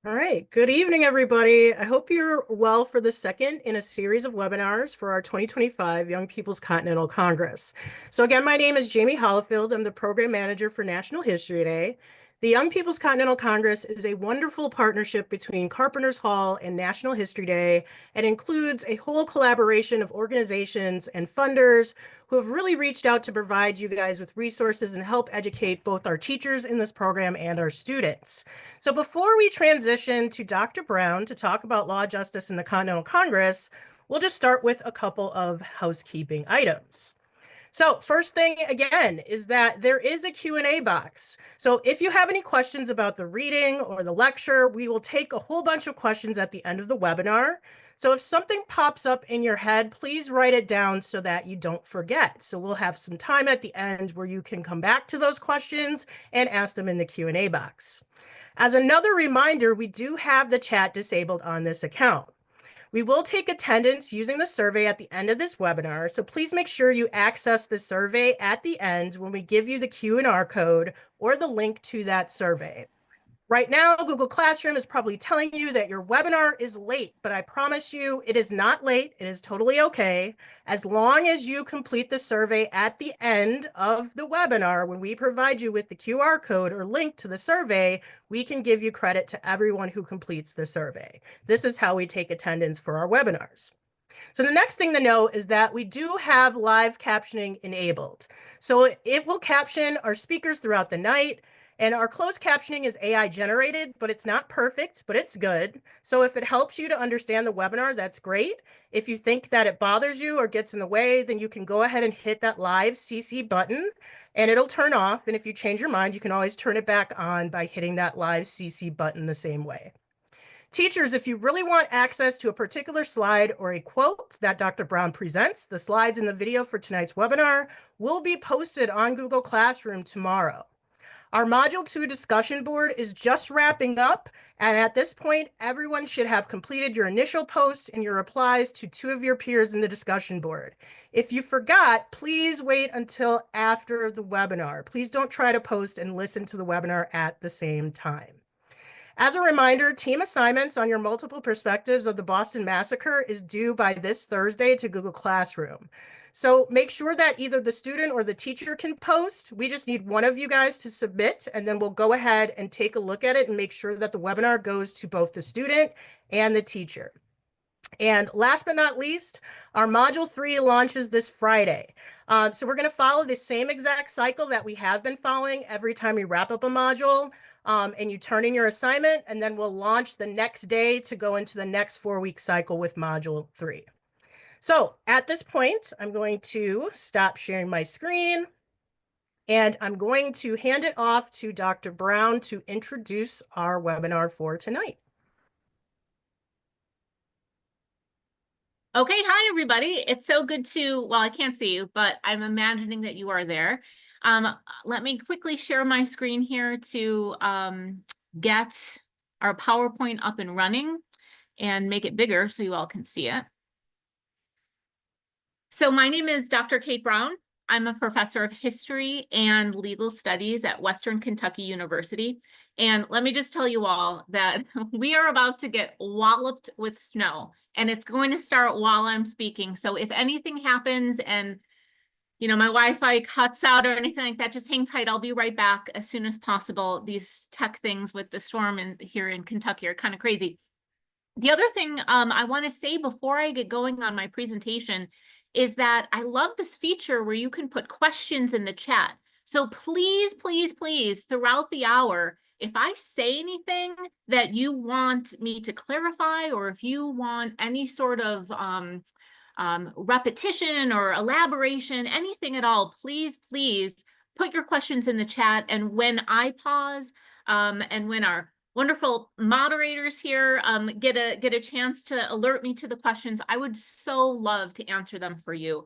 All right. Good evening, everybody. I hope you're well for the second in a series of webinars for our 2025 Young People's Continental Congress. So again, my name is Jamie Hollifield. I'm the program manager for National History Day. The Young People's Continental Congress is a wonderful partnership between Carpenters Hall and National History Day and includes a whole collaboration of organizations and funders who have really reached out to provide you guys with resources and help educate both our teachers in this program and our students. So before we transition to Dr. Brown to talk about law, justice, in the Continental Congress, we'll just start with a couple of housekeeping items. So first thing again is that there is a Q&A box. So if you have any questions about the reading or the lecture, we will take a whole bunch of questions at the end of the webinar. So if something pops up in your head, please write it down so that you don't forget. So we'll have some time at the end where you can come back to those questions and ask them in the Q&A box. As another reminder, we do have the chat disabled on this account. We will take attendance using the survey at the end of this webinar, so please make sure you access the survey at the end when we give you the Q&R code or the link to that survey. Right now, Google Classroom is probably telling you that your webinar is late, but I promise you it is not late. It is totally okay. As long as you complete the survey at the end of the webinar, when we provide you with the QR code or link to the survey, we can give you credit to everyone who completes the survey. This is how we take attendance for our webinars. So the next thing to know is that we do have live captioning enabled. So it will caption our speakers throughout the night. And our closed captioning is AI generated, but it's not perfect, but it's good. So if it helps you to understand the webinar, that's great. If you think that it bothers you or gets in the way, then you can go ahead and hit that live CC button and it'll turn off. And if you change your mind, you can always turn it back on by hitting that live CC button the same way. Teachers, if you really want access to a particular slide or a quote that Dr. Brown presents, the slides in the video for tonight's webinar will be posted on Google Classroom tomorrow. Our Module 2 discussion board is just wrapping up, and at this point, everyone should have completed your initial post and your replies to two of your peers in the discussion board. If you forgot, please wait until after the webinar. Please don't try to post and listen to the webinar at the same time. As a reminder, team assignments on your multiple perspectives of the Boston Massacre is due by this Thursday to Google Classroom. So make sure that either the student or the teacher can post. We just need one of you guys to submit, and then we'll go ahead and take a look at it and make sure that the webinar goes to both the student and the teacher. And last but not least, our Module 3 launches this Friday. So we're going to follow the same exact cycle that we have been following every time we wrap up a module. And you turn in your assignment, and then we'll launch the next day to go into the next 4-week cycle with Module 3. So at this point, I'm going to stop sharing my screen, and I'm going to hand it off to Dr. Brown to introduce our webinar for tonight. Okay, hi everybody. It's so good to, well, I can't see you, but I'm imagining that you are there. Let me quickly share my screen here to get our PowerPoint up and running and make it bigger so you all can see it. So my name is Dr. Kate Brown. I'm a professor of history and legal studies at Western Kentucky University. And let me just tell you all that we are about to get walloped with snow, and it's going to start while I'm speaking. So if anything happens and my Wi-Fi cuts out or anything like that, just hang tight. I'll be right back as soon as possible. These tech things with the storm here in Kentucky are kind of crazy. The other thing I want to say before I get going on my presentation is that I love this feature where you can put questions in the chat. So please, please, please, throughout the hour, if I say anything that you want me to clarify, or if you want any sort of repetition or elaboration, anything at all, please, please put your questions in the chat. And when I pause and when our wonderful moderators here get a chance to alert me to the questions, I would so love to answer them for you.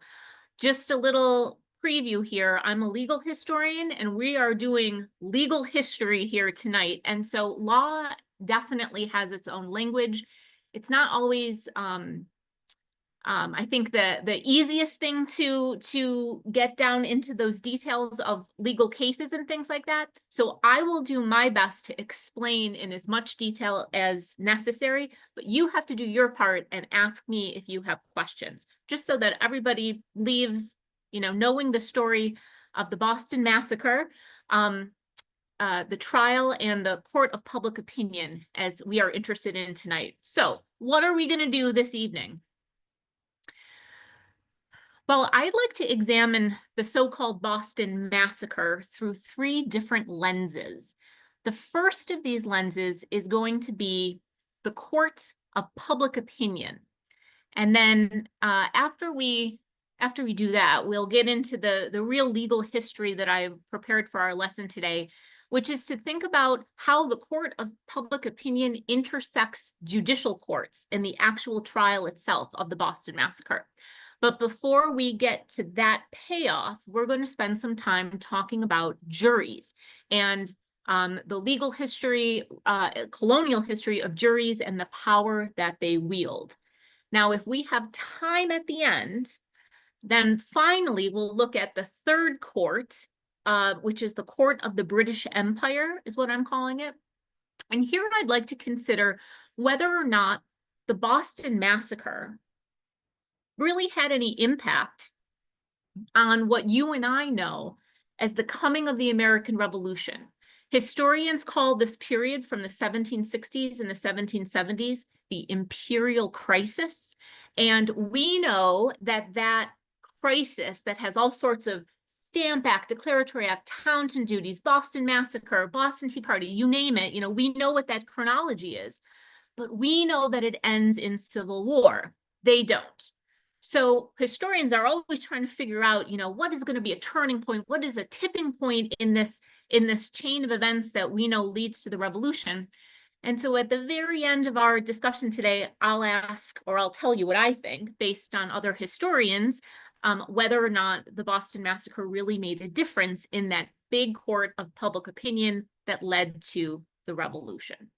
Just a little preview here. I'm a legal historian, and we are doing legal history here tonight. And so law definitely has its own language. It's not always I think the easiest thing to get down into those details of legal cases and things like that. So I will do my best to explain in as much detail as necessary, but you have to do your part and ask me if you have questions, just so that everybody leaves, knowing the story of the Boston Massacre, the trial and the court of public opinion as we are interested in tonight. So what are we going to do this evening? Well, I'd like to examine the so-called Boston Massacre through 3 different lenses. The first of these lenses is going to be the courts of public opinion. And then after we do that, we'll get into the real legal history that I've prepared for our lesson today, which is to think about how the court of public opinion intersects judicial courts in the actual trial itself of the Boston Massacre. But before we get to that payoff, we're going to spend some time talking about juries and the legal history, colonial history of juries and the power that they wield. Now, if we have time at the end, then finally we'll look at the third court, which is the Court of the British Empire, is what I'm calling it. And here I'd like to consider whether or not the Boston Massacre really had any impact on what you and I know as the coming of the American Revolution. Historians call this period from the 1760s and the 1770s the imperial crisis. And we know that that crisis that has all sorts of Stamp Act, Declaratory Act, Townshend duties, Boston Massacre, Boston Tea Party, you name it, we know what that chronology is, but we know that it ends in civil war. They don't. So historians are always trying to figure out, what is going to be a turning point? What is a tipping point in this chain of events that we know leads to the revolution? And so at the very end of our discussion today, I'll ask, or I'll tell you what I think, based on other historians, whether or not the Boston Massacre really made a difference in that big court of public opinion that led to the revolution.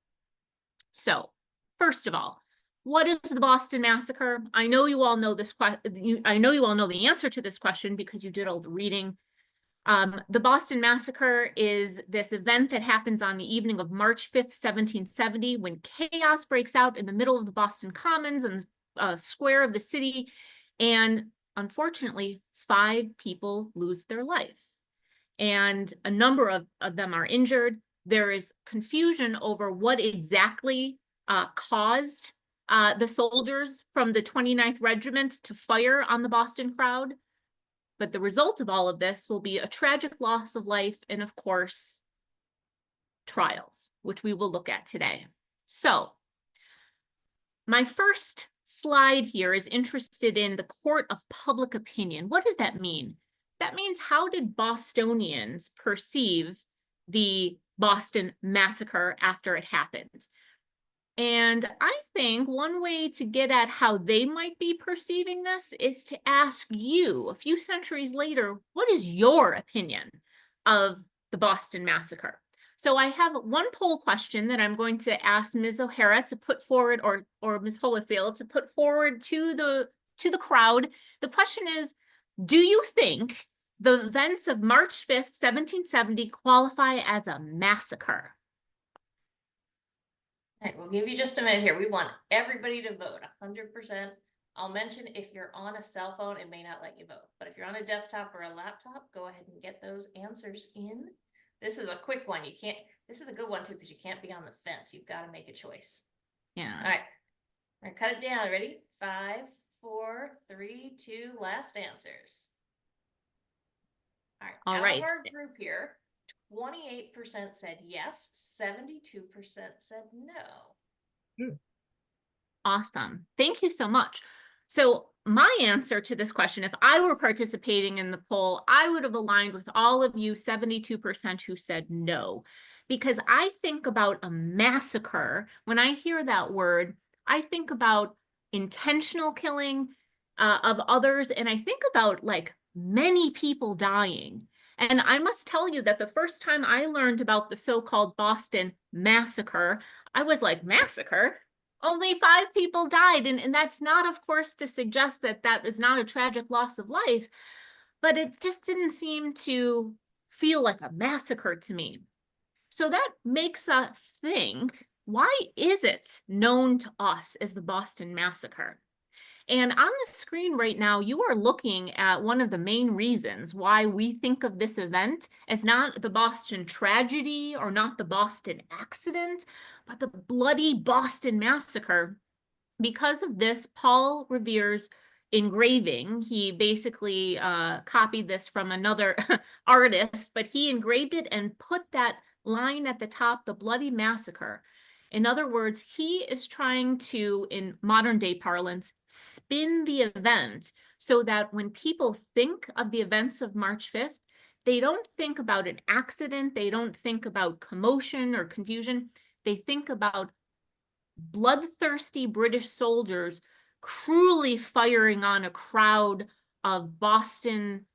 So, first of all, what is the Boston Massacre? I know you all know this question. I know you all know the answer to this question because you did all the reading. The Boston Massacre is this event that happens on the evening of March 5th, 1770, when chaos breaks out in the middle of the Boston Commons and square of the city. And unfortunately, 5 people lose their life. And a number of them are injured. There is confusion over what exactly caused the soldiers from the 29th Regiment to fire on the Boston crowd. But the result of all of this will be a tragic loss of life and, of course, trials, which we will look at today. So, my first slide here is interested in the court of public opinion. What does that mean? That means, how did Bostonians perceive the Boston Massacre after it happened? And I think one way to get at how they might be perceiving this is to ask you, a few centuries later, what is your opinion of the Boston Massacre? So I have one poll question that I'm going to ask Ms. O'Hara to put forward, or Ms. Holyfield to put forward to the crowd. The question is, do you think the events of March 5th, 1770 qualify as a massacre? All right, we'll give you just a minute here. We want everybody to vote 100%. I'll mention if you're on a cell phone, it may not let you vote. But if you're on a desktop or a laptop, go ahead and get those answers in. This is a quick one. This is a good one too, because you can't be on the fence. You've got to make a choice. Yeah. All right, we're gonna cut it down. Ready? 5, 4, 3, 2, last answers. All right, out of our group here, 28% said yes, 72% said no. Awesome. Thank you so much. So my answer to this question, if I were participating in the poll, I would have aligned with all of you 72% who said no, because I think about a massacre. When I hear that word, I think about intentional killing of others, and I think about like many people dying. And I must tell you that the first time I learned about the so-called Boston Massacre, I was like, massacre? Only 5 people died. And that's not, of course, to suggest that that is not a tragic loss of life, but it just didn't seem to feel like a massacre to me. So that makes us think, why is it known to us as the Boston Massacre? And on the screen right now, you are looking at one of the main reasons why we think of this event as not the Boston tragedy or not the Boston accident, but the bloody Boston Massacre. Because of this, Paul Revere's engraving, he basically copied this from another artist, but he engraved it and put that line at the top, the bloody massacre. In other words, he is trying to, in modern day parlance, spin the event so that when people think of the events of March 5th, they don't think about an accident, they don't think about commotion or confusion, they think about bloodthirsty British soldiers cruelly firing on a crowd of Boston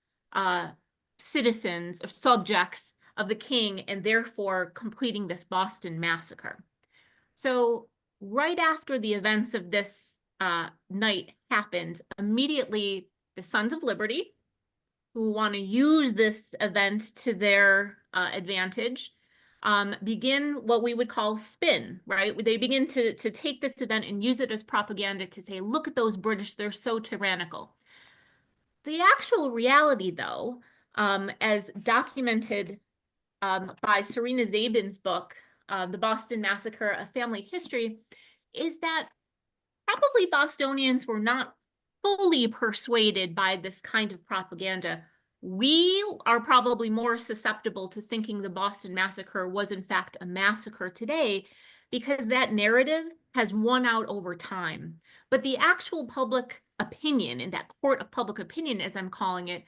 citizens or subjects of the king, and therefore completing this Boston Massacre. So right after the events of this night happened, immediately the Sons of Liberty, who want to use this event to their advantage, begin what we would call spin, right? They begin to take this event and use it as propaganda to say, look at those British, they're so tyrannical. The actual reality, though, as documented by Serena Zabin's book, The Boston Massacre, A Family History, is that probably Bostonians were not fully persuaded by this kind of propaganda. We are probably more susceptible to thinking the Boston Massacre was in fact a massacre today because that narrative has won out over time. But the actual public opinion, in that court of public opinion, as I'm calling it,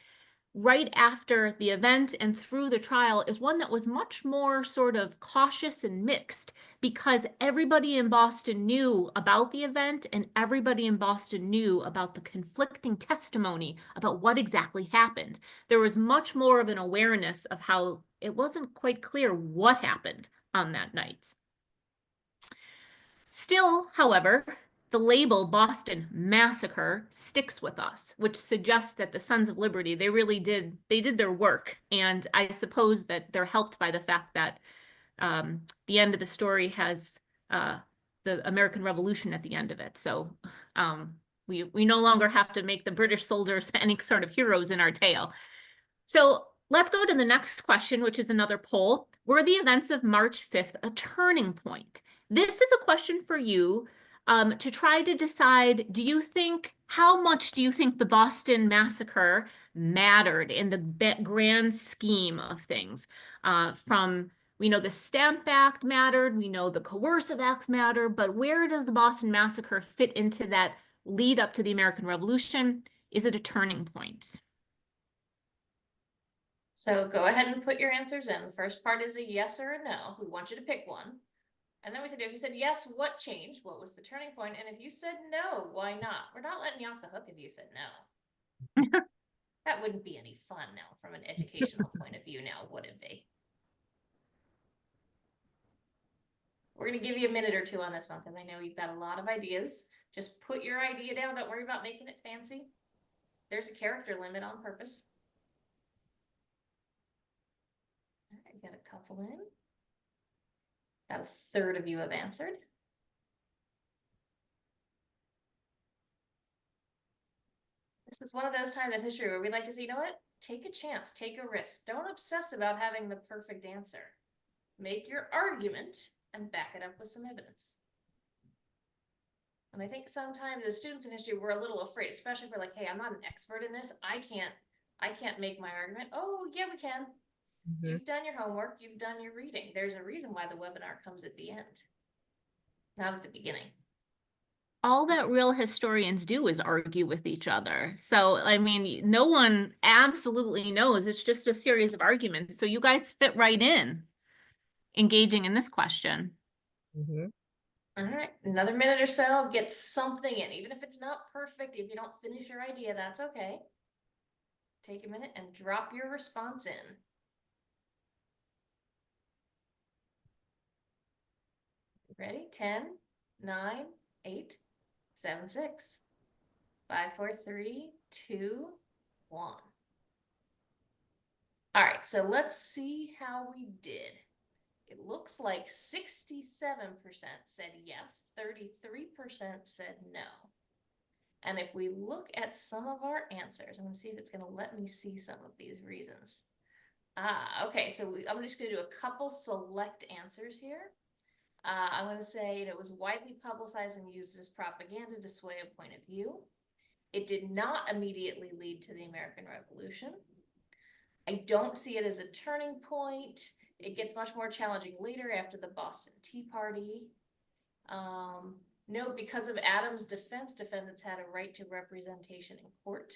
right after the event and through the trial is one that was much more sort of cautious and mixed because everybody in Boston knew about the event and everybody in Boston knew about the conflicting testimony about what exactly happened. There was much more of an awareness of how it wasn't quite clear what happened on that night. Still, however, the label Boston Massacre sticks with us, which suggests that the Sons of Liberty, they did their work. And I suppose that they're helped by the fact that the end of the story has the American Revolution at the end of it. So we no longer have to make the British soldiers any sort of heroes in our tale. So let's go to the next question, which is another poll. Were the events of March 5th a turning point? This is a question for you to try to decide, how much do you think the Boston Massacre mattered in the grand scheme of things? We know the Stamp Act mattered, we know the Coercive Acts matter, but where does the Boston Massacre fit into that lead up to the American Revolution? Is it a turning point? So go ahead and put your answers in. The first part is a yes or a no. We want you to pick one. And then we said, if you said yes, what changed? What was the turning point? And if you said no, why not? We're not letting you off the hook if you said no. That wouldn't be any fun now from an educational point of view now, would it be? We're going to give you a minute or two on this one because I know you've got a lot of ideas. Just put your idea down. Don't worry about making it fancy. There's a character limit on purpose. All right, got a couple in. About a third of you have answered. This is one of those times in history where we like to say, you know what? Take a chance, take a risk. Don't obsess about having the perfect answer. Make your argument and back it up with some evidence. And I think sometimes as students in history, we're a little afraid, especially if we're like, hey, I'm not an expert in this. I can't make my argument. Oh, yeah, we can. Mm-hmm. You've done your homework. You've done your reading. There's a reason why the webinar comes at the end, not at the beginning. All that real historians do is argue with each other. So, I mean, no one absolutely knows. It's just a series of arguments. So you guys fit right in engaging in this question. Mm-hmm. All right, another minute or so, get something in. Even if it's not perfect, if you don't finish your idea, that's okay. Take a minute and drop your response in. Ready? 10, 9, 8, 7, 6, 5, 4, 3, 2, 1. All right, so let's see how we did. It looks like 67% said yes, 33% said no. And if we look at some of our answers, I'm going to see if it's going to let me see some of these reasons. Okay, so I'm just going to do a couple select answers here. I'm going to say it was widely publicized and used as propaganda to sway a point of view. It did not immediately lead to the American Revolution. I don't see it as a turning point. It gets much more challenging later after the Boston Tea Party. No, because of Adams' defense, defendants had a right to representation in court.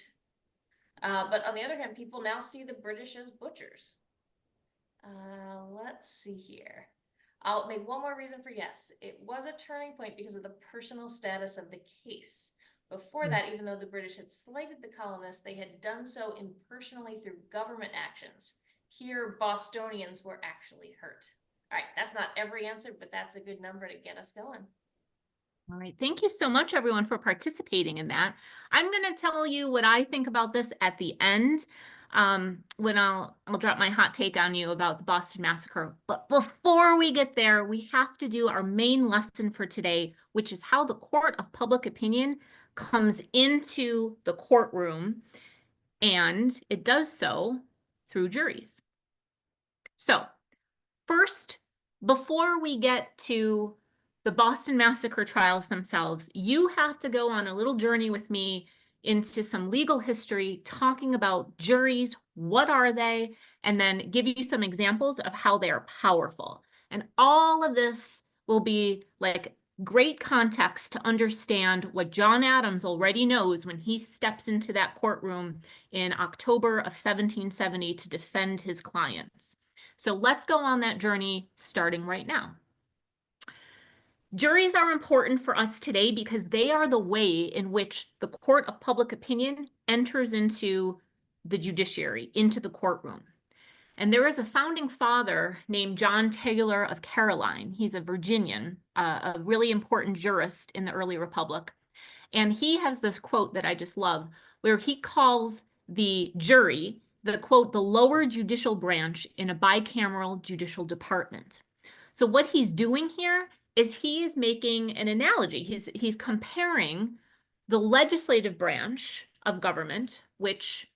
But on the other hand, people now see the British as butchers. Let's see here. I'll make one more reason for yes. It was a turning point because of the personal status of the case. Before that, even though the British had slighted the colonists, they had done so impersonally through government actions. Here, Bostonians were actually hurt. All right, that's not every answer, but that's a good number to get us going. All right, thank you so much, everyone, for participating in that. I'm going to tell you what I think about this at the end, when I'll drop my hot take on you about the Boston Massacre. But before we get there, we have to do our main lesson for today, which is how the court of public opinion comes into the courtroom, and it does so through juries. So first, before we get to the Boston Massacre trials themselves, you have to go on a little journey with me into some legal history, talking about juries, what are they, and then give you some examples of how they are powerful. And all of this will be like great context to understand what John Adams already knows when he steps into that courtroom in October of 1770 to defend his clients. So let's go on that journey starting right now. Juries are important for us today because they are the way in which the court of public opinion enters into the judiciary, into the courtroom. And there is a founding father named John Taylor of Caroline. He's a Virginian, a really important jurist in the early republic. And he has this quote that I just love, where he calls the jury, the quote, the lower judicial branch in a bicameral judicial department. So what he's doing here is he is making an analogy. He's comparing the legislative branch of government, which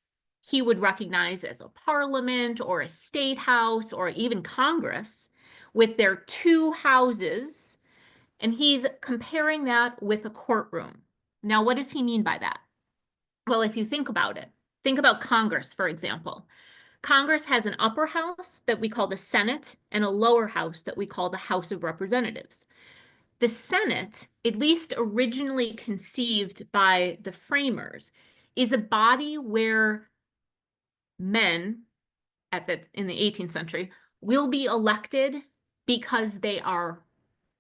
he would recognize as a parliament or a state house or even Congress, with their two houses, and he's comparing that with a courtroom. Now, what does he mean by that? Well, if you think about it, think about Congress, for example. Congress has an upper house that we call the Senate and a lower house that we call the House of Representatives. The Senate, at least originally conceived by the framers, is a body where men in the 18th century will be elected because they are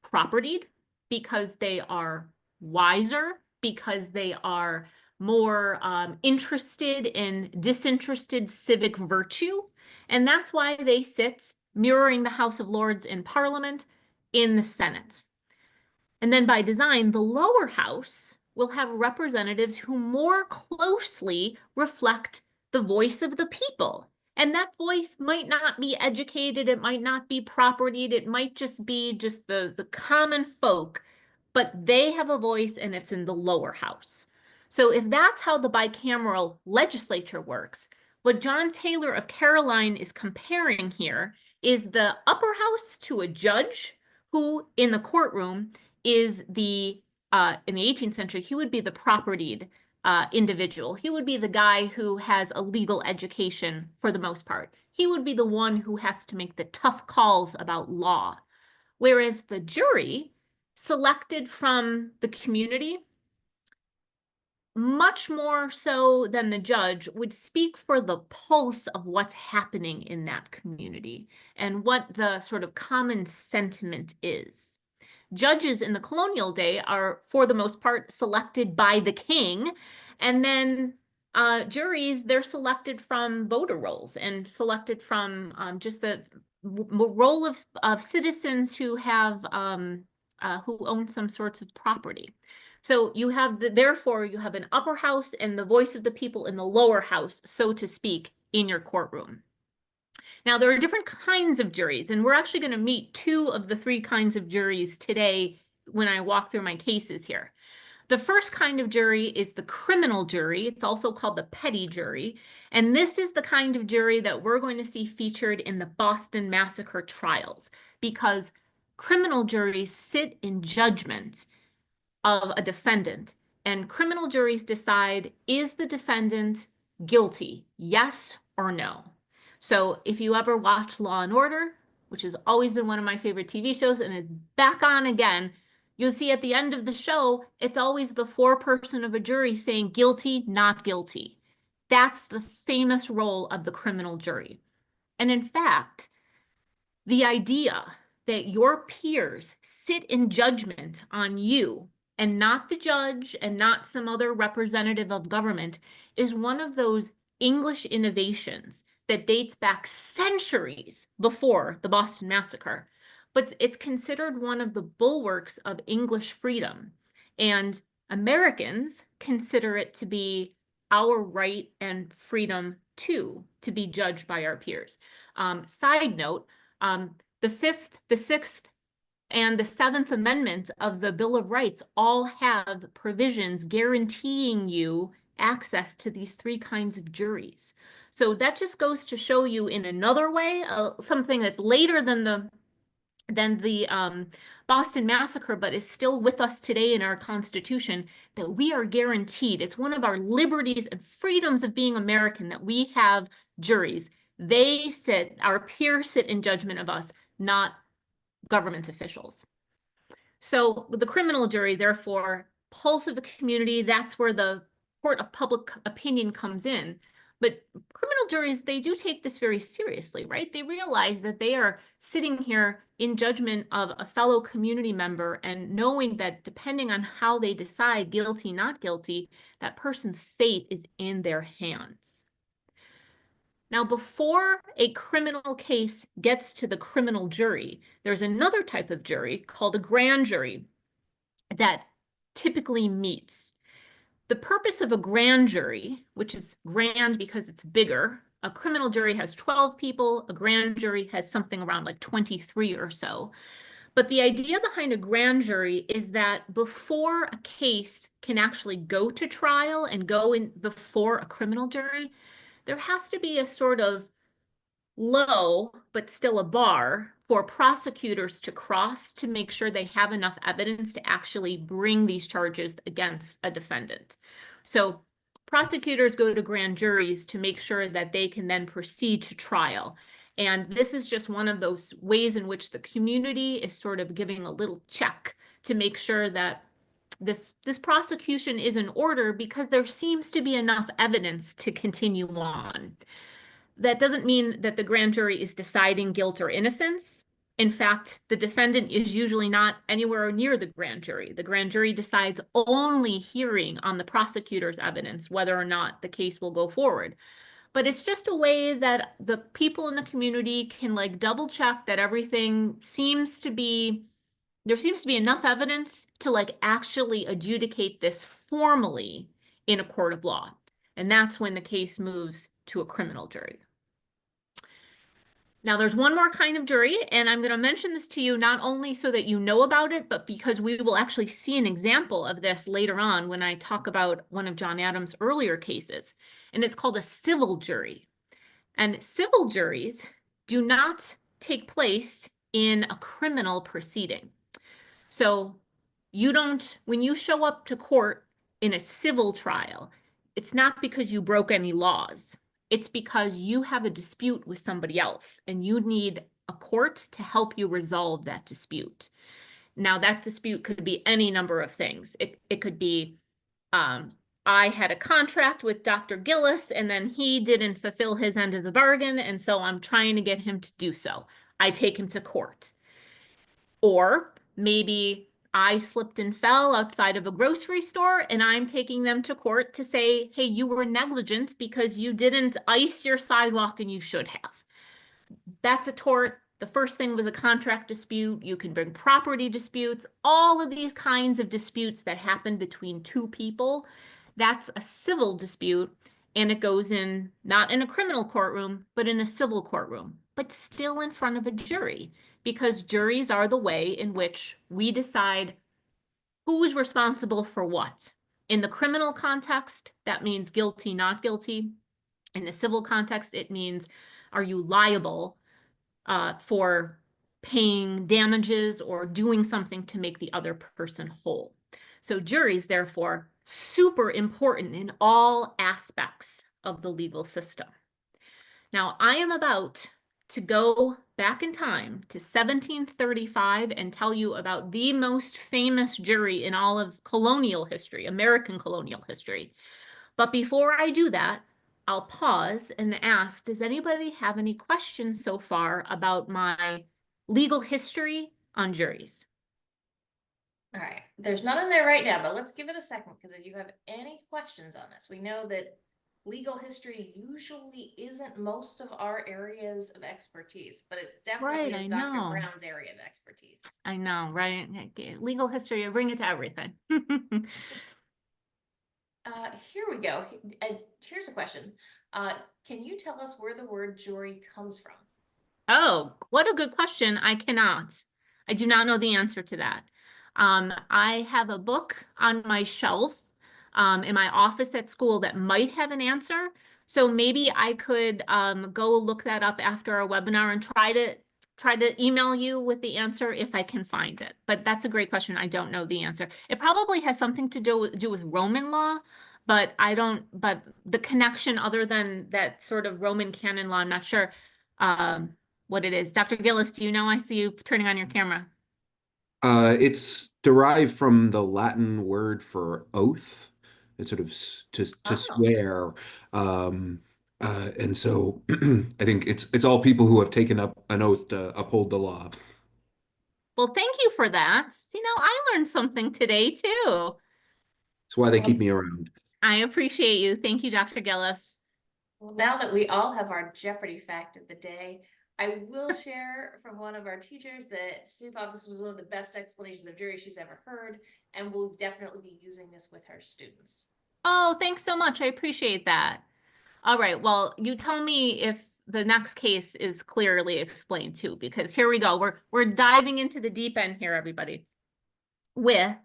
propertied, because they are wiser, because they are more interested in disinterested civic virtue. And that's why they sit mirroring the House of Lords in Parliament in the Senate. And then by design, the lower house will have representatives who more closely reflect the voice of the people. And that voice might not be educated, it might not be propertied, it might just be the common folk, but they have a voice and it's in the lower house. So if that's how the bicameral legislature works, what John Taylor of Caroline is comparing here is the upper house to a judge who in the courtroom is in the 18th century, he would be the propertied individual. He would be the guy who has a legal education for the most part. He would be the one who has to make the tough calls about law. Whereas the jury, selected from the community, much more so than the judge, would speak for the pulse of what's happening in that community and what the sort of common sentiment is. Judges in the colonial day are, for the most part, selected by the king, and then juries, they're selected from voter rolls and selected from just the role of citizens who have who own some sorts of property. So you have therefore you have an upper house and the voice of the people in the lower house, so to speak, in your courtroom. Now, there are different kinds of juries, and we're actually going to meet 2 of the 3 kinds of juries today when I walk through my cases here. The first kind of jury is the criminal jury. It's also called the petty jury. And this is the kind of jury that we're going to see featured in the Boston Massacre trials, because criminal juries sit in judgment of a defendant, and criminal juries decide, is the defendant guilty, yes or no? So if you ever watch Law and Order, which has always been one of my favorite TV shows, and it's back on again, you'll see at the end of the show, it's always the foreperson of a jury saying guilty, not guilty. That's the famous role of the criminal jury. And in fact, the idea that your peers sit in judgment on you and not the judge and not some other representative of government is one of those English innovations that dates back centuries before the Boston Massacre, but it's considered one of the bulwarks of English freedom. And Americans consider it to be our right and freedom too, to be judged by our peers. Side note, the 5th, the 6th, and the 7th Amendments of the Bill of Rights all have provisions guaranteeing you access to these 3 kinds of juries. So that just goes to show you in another way, something that's later than the Boston Massacre, but is still with us today in our Constitution, that we are guaranteed. It's one of our liberties and freedoms of being American that we have juries. They sit, our peers sit in judgment of us, not government officials. So the criminal jury, therefore, pulse of the community, that's where the court of public opinion comes in. But criminal juries, they do take this very seriously, right? They realize that they are sitting here in judgment of a fellow community member and knowing that depending on how they decide guilty, not guilty, that person's fate is in their hands. Now, before a criminal case gets to the criminal jury, there's another type of jury called a grand jury that typically meets. The purpose of a grand jury, which is grand because it's bigger, a criminal jury has 12 people, a grand jury has something around like 23 or so. But the idea behind a grand jury is that before a case can actually go to trial and go in before a criminal jury, there has to be a sort of low, but still a bar for prosecutors to cross to make sure they have enough evidence to actually bring these charges against a defendant. So prosecutors go to grand juries to make sure that they can then proceed to trial. And this is just one of those ways in which the community is sort of giving a little check to make sure that this prosecution is in order because there seems to be enough evidence to continue on. That doesn't mean that the grand jury is deciding guilt or innocence. In fact, the defendant is usually not anywhere near the grand jury. The grand jury decides only hearing on the prosecutor's evidence whether or not the case will go forward. But it's just a way that the people in the community can like double check that everything seems to be, there seems to be enough evidence to like actually adjudicate this formally in a court of law. And that's when the case moves to a criminal jury. Now, there's one more kind of jury, and I'm going to mention this to you not only so that you know about it, but because we will actually see an example of this later on when I talk about one of John Adams' earlier cases. And it's called a civil jury. And civil juries do not take place in a criminal proceeding. So you don't, when you show up to court in a civil trial, it's not because you broke any laws. It's because you have a dispute with somebody else and you need a court to help you resolve that dispute. Now, that dispute could be any number of things. It could be, I had a contract with Dr. Gillis and then he didn't fulfill his end of the bargain. And so I'm trying to get him to do so. I take him to court. Or maybe I slipped and fell outside of a grocery store and I'm taking them to court to say, hey, you were negligent because you didn't ice your sidewalk and you should have. That's a tort. The first thing was a contract dispute. You can bring property disputes, all of these kinds of disputes that happen between two people. That's a civil dispute, and it goes in not in a criminal courtroom, but in a civil courtroom, but still in front of a jury, because juries are the way in which we decide who's responsible for what. In the criminal context, that means guilty, not guilty. In the civil context, it means, are you liable for paying damages or doing something to make the other person whole? So juries, therefore, super important in all aspects of the legal system. Now, I am about to go back in time to 1735 and tell you about the most famous jury in all of colonial history, American colonial history. But before I do that, I'll pause and ask, does anybody have any questions so far about my legal history on juries? All right, there's none in there right now, but let's give it a second, because if you have any questions on this, we know that legal history usually isn't most of our areas of expertise, but it definitely Right, is I Dr. know. Brown's area of expertise. I know, right? Legal history, I bring it to everything. Here we go. Here's a question. Can you tell us where the word jury comes from? Oh, what a good question. I cannot. I do not know the answer to that. I have a book on my shelf in my office at school that might have an answer. So maybe I could go look that up after our webinar and try to email you with the answer if I can find it. But that's a great question. I don't know the answer. It probably has something to do with Roman law, but but the connection other than that sort of Roman canon law, I'm not sure. What it is. Dr. Gillis, do you know? I see you turning on your camera. It's derived from the Latin word for oath. It's sort of to Oh, swear. And so I think it's all people who have taken up an oath to uphold the law. well, thank you for that. See, now I learned something today too. That's why they Well, keep me around. I appreciate you. Thank you, Dr. Gillis. well, now that we all have our Jeopardy fact of the day, I will share from one of our teachers that she thought this was one of the best explanations of jury she's ever heard, and will definitely be using this with her students. Oh, thanks so much. I appreciate that. All right. Well, you tell me if the next case is clearly explained too, because here we go. We're diving into the deep end here, everybody, with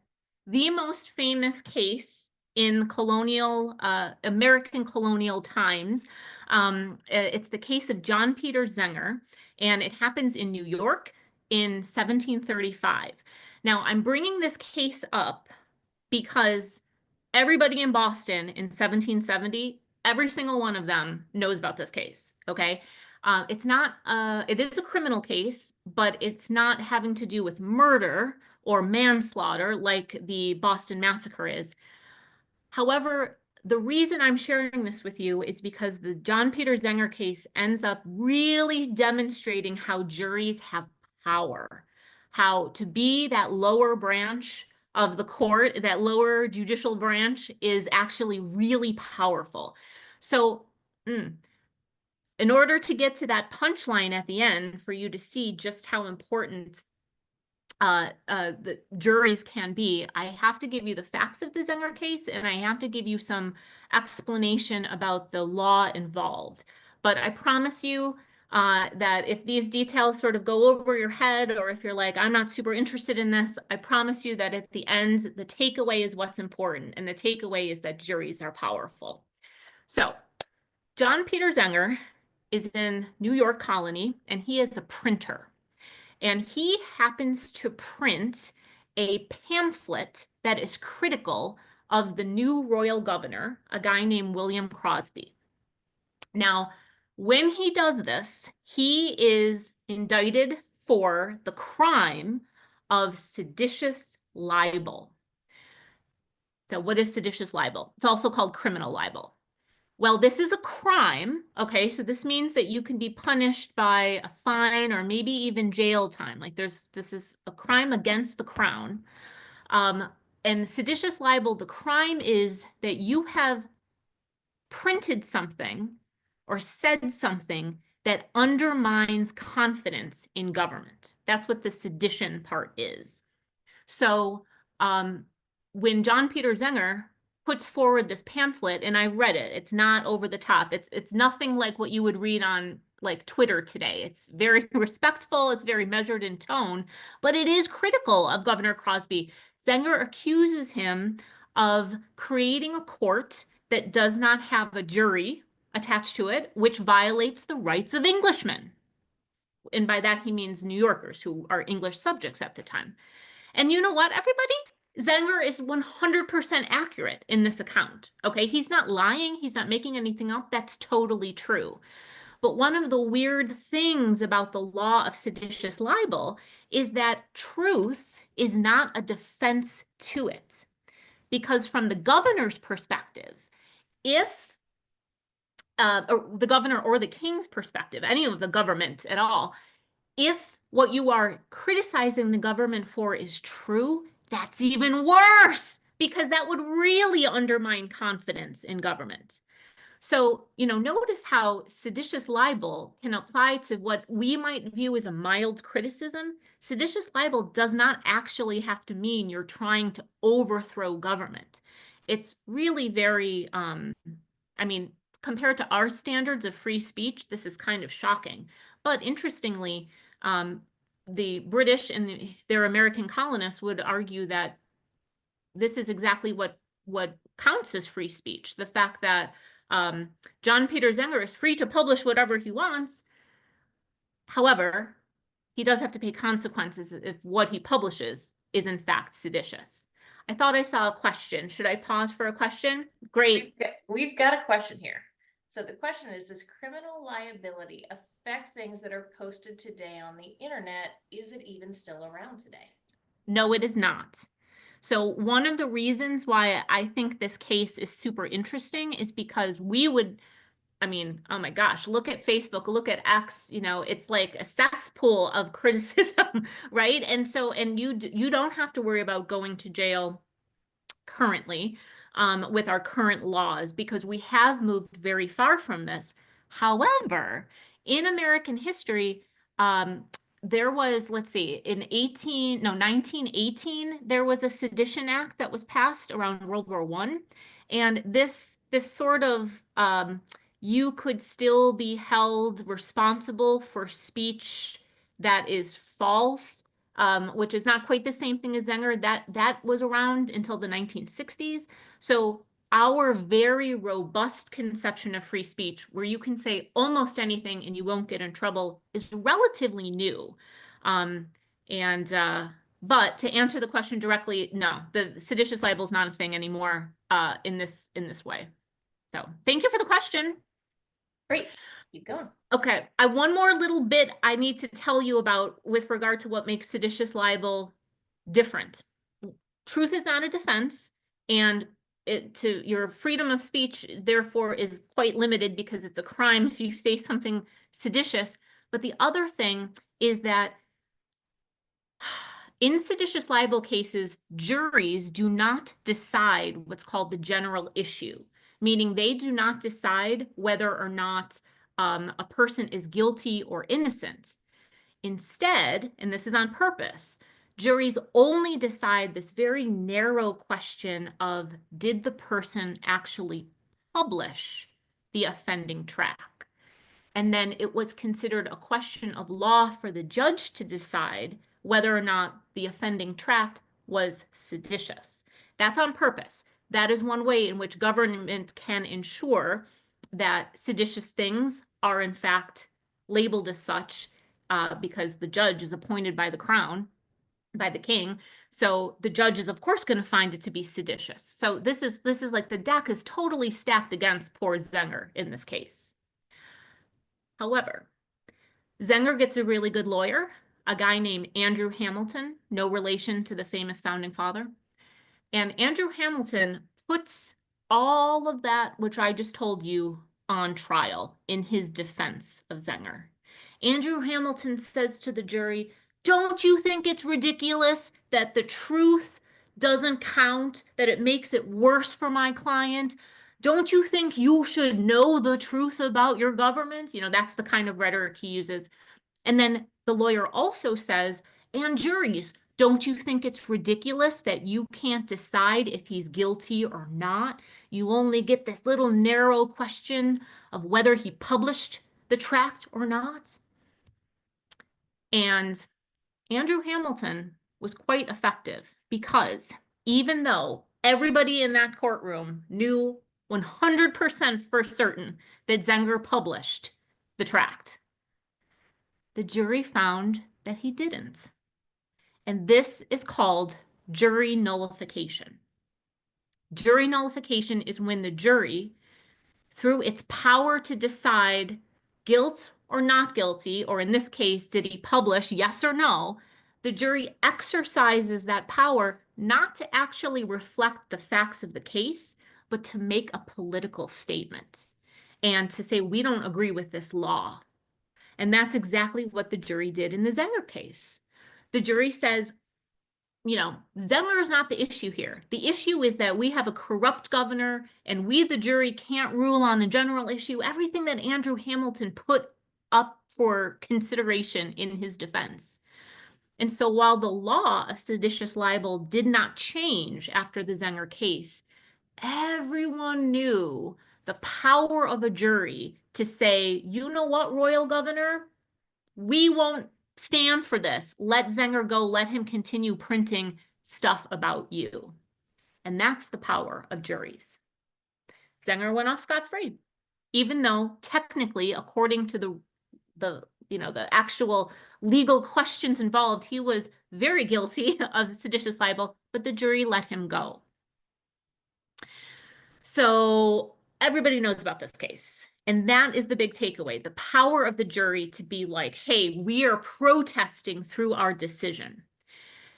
the most famous case in colonial American colonial times. It's the case of John Peter Zenger, and it happens in New York in 1735. Now, I'm bringing this case up because everybody in Boston in 1770, every single one of them knows about this case, okay? It's not, it is a criminal case, but it's not having to do with murder or manslaughter like the Boston Massacre is. However, the reason I'm sharing this with you is because the John Peter Zenger case ends up really demonstrating how juries have power, how to be that lower branch of the court, that lower judicial branch is actually really powerful. So, in order to get to that punchline at the end, for you to see just how important the juries can be, I have to give you the facts of the Zenger case, and I have to give you some explanation about the law involved. But I promise you that if these details sort of go over your head, or if you're like, I'm not super interested in this, I promise you that at the end, the takeaway is what's important. And the takeaway is that juries are powerful. So John Peter Zenger is in New York Colony, and he is a printer. And he happens to print a pamphlet that is critical of the new royal governor, a guy named William Crosby. Now, when he does this, he is indicted for the crime of seditious libel. So what is seditious libel? It's also called criminal libel. Well, this is a crime, okay? So this means that you can be punished by a fine or maybe even jail time. Like this is a crime against the crown. And seditious libel, the crime is that you have printed something or said something that undermines confidence in government. That's what the sedition part is. So when John Peter Zenger puts forward this pamphlet, and I read it, it's not over the top. It's nothing like what you would read on like Twitter today. It's very respectful, it's very measured in tone, but it is critical of Governor Crosby. Zenger accuses him of creating a court that does not have a jury attached to it, which violates the rights of Englishmen. And by that, he means New Yorkers who are English subjects at the time. And you know what, everybody? Zenger is 100% accurate in this account, okay? He's not lying. He's not making anything up. That's totally true. But one of the weird things about the law of seditious libel is that truth is not a defense to it. Because from the governor's perspective, if or the governor or the king's perspective, any of the government at all, if what you are criticizing the government for is true, that's even worse, because that would really undermine confidence in government. So, notice how seditious libel can apply to what we might view as a mild criticism. Seditious libel does not actually have to mean you're trying to overthrow government. It's really very, compared to our standards of free speech, this is kind of shocking. But interestingly, the British and their American colonists would argue that this is exactly what counts as free speech. The fact that John Peter Zenger is free to publish whatever he wants. However, he does have to pay consequences if what he publishes is in fact seditious. I thought I saw a question. Should I pause for a question? Great. We've got a question here. So the question is, does criminal liability affect things that are posted today on the internet? Is it even still around today? No, it is not. So one of the reasons why I think this case is super interesting is because we would, oh my gosh, look at Facebook, look at X, it's like a cesspool of criticism, right? And you don't have to worry about going to jail currently with our current laws, because we have moved very far from this. However, in American history, there was, let's see, in 1918, there was a Sedition Act that was passed around World War I. And this sort of, you could still be held responsible for speech that is false, which is not quite the same thing as Zenger. That was around until the 1960s. So our very robust conception of free speech, where you can say almost anything and you won't get in trouble, is relatively new. But to answer the question directly, no, the seditious libel is not a thing anymore in this way. So thank you for the question. Great. Keep going. Okay, one more little bit I need to tell you about with regard to what makes seditious libel different. Truth is not a defense, and your freedom of speech, therefore, is quite limited because it's a crime if you say something seditious. But the other thing is that in seditious libel cases, juries do not decide what's called the general issue, meaning they do not decide whether or not a person is guilty or innocent. Instead, and this is on purpose, juries only decide this very narrow question of, did the person actually publish the offending track? And then it was considered a question of law for the judge to decide whether or not the offending tract was seditious. That's on purpose. That is one way in which government can ensure that seditious things are in fact labeled as such, because the judge is appointed by the crown, by the king. So the judge is of course going to find it to be seditious. So this is like the deck is totally stacked against poor Zenger in this case. However, Zenger gets a really good lawyer, a guy named Andrew Hamilton, no relation to the famous founding father. And Andrew Hamilton puts all of that, which I just told you, on trial in his defense of Zenger. Andrew Hamilton says to the jury, don't you think it's ridiculous that the truth doesn't count, that it makes it worse for my client? Don't you think you should know the truth about your government? You know, that's the kind of rhetoric he uses. And then the lawyer also says, and juries, don't you think it's ridiculous that you can't decide if he's guilty or not? You only get this little narrow question of whether he published the tract or not. And Andrew Hamilton was quite effective because even though everybody in that courtroom knew 100% for certain that Zenger published the tract, the jury found that he didn't. And this is called jury nullification. Jury nullification is when the jury, through its power to decide guilt or not guilty, or in this case, did he publish, yes or no, the jury exercises that power not to actually reflect the facts of the case, but to make a political statement and to say, we don't agree with this law. And that's exactly what the jury did in the Zenger case. The jury says, you know, Zenger is not the issue here. The issue is that we have a corrupt governor and we, the jury, can't rule on the general issue, everything that Andrew Hamilton put up for consideration in his defense. And so while the law of seditious libel did not change after the Zenger case, everyone knew the power of a jury to say, you know what, royal governor, we won't stand for this. Let Zenger go. Let him continue printing stuff about you. And that's the power of juries. Zenger went off scot-free, even though technically, according to the actual legal questions involved, he was very guilty of seditious libel, but the jury let him go. So everybody knows about this case. And that is the big takeaway, the power of the jury to be like, hey, we are protesting through our decision.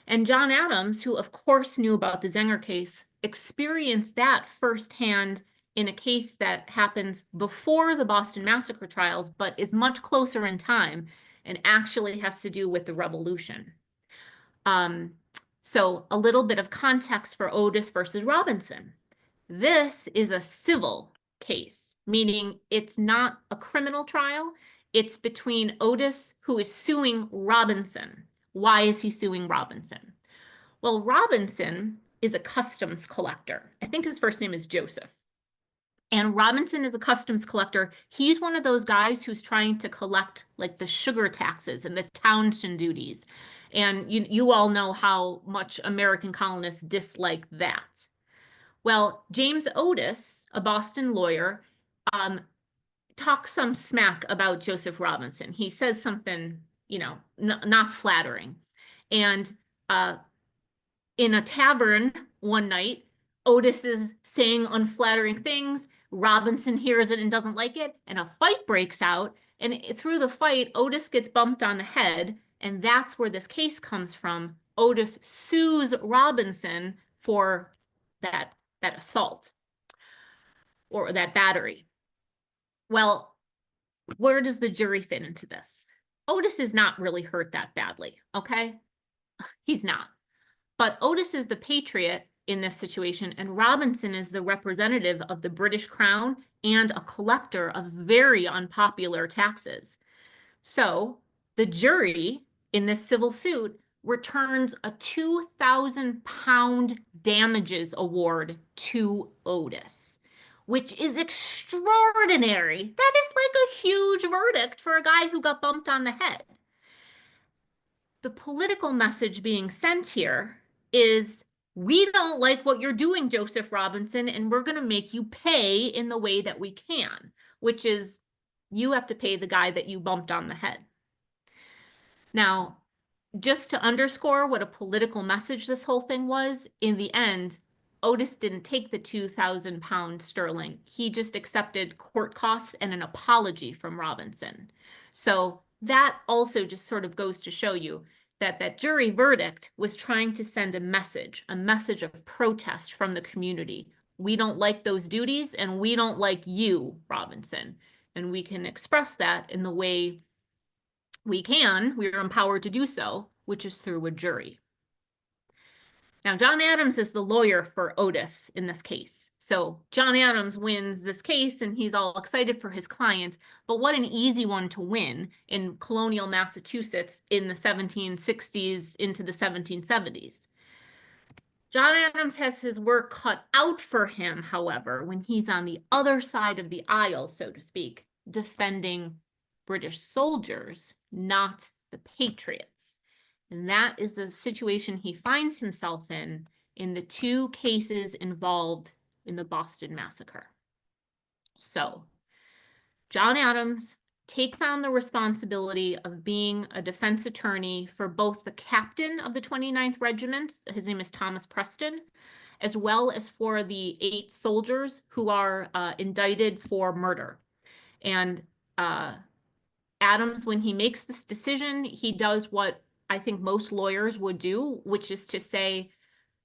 And John Adams, who of course knew about the Zenger case, experienced that firsthand in a case that happens before the Boston Massacre trials, but is much closer in time and actually has to do with the Revolution. So a little bit of context for Otis versus Robinson. This is a civil case, meaning it's not a criminal trial. It's between Otis, who is suing Robinson. Why is he suing Robinson? Well, Robinson is a customs collector. I think his first name is Joseph. And Robinson is a customs collector. He's one of those guys who's trying to collect like the sugar taxes and the townshend duties. And you all know how much American colonists dislike that. Well, James Otis, a Boston lawyer, talks some smack about Joseph Robinson. He says something, not flattering. And in a tavern one night, Otis is saying unflattering things. Robinson hears it and doesn't like it, and a fight breaks out. And through the fight, Otis gets bumped on the head, and that's where this case comes from. Otis sues Robinson for that assault or that battery. Well, where does the jury fit into this? Otis is not really hurt that badly, okay? He's not. But Otis is the patriot in this situation, and Robinson is the representative of the British Crown and a collector of very unpopular taxes. So the jury in this civil suit returns a 2,000 pound damages award to Otis, which is extraordinary. That is like a huge verdict for a guy who got bumped on the head. The political message being sent here is, we don't like what you're doing, Joseph Robinson, and we're going to make you pay in the way that we can, which is you have to pay the guy that you bumped on the head. Now, just to underscore what a political message this whole thing was, in the end, Otis didn't take the 2,000 pound sterling. He just accepted court costs and an apology from Robinson. So that also just sort of goes to show you that that jury verdict was trying to send a message of protest from the community. We don't like those duties, and we don't like you, Robinson. And we can express that in the way we are empowered to do so, which is through a jury. Now, John Adams is the lawyer for Otis in this case. So John Adams wins this case and he's all excited for his client, but what an easy one to win in colonial Massachusetts in the 1760s into the 1770s. John Adams has his work cut out for him, however, when he's on the other side of the aisle, so to speak, defending British soldiers, not the patriots. And that is the situation he finds himself in the two cases involved in the Boston Massacre. So, John Adams takes on the responsibility of being a defense attorney for both the captain of the 29th Regiment, his name is Thomas Preston, as well as for the 8 soldiers who are indicted for murder. And Adams, when he makes this decision, he does what I think most lawyers would do, which is to say,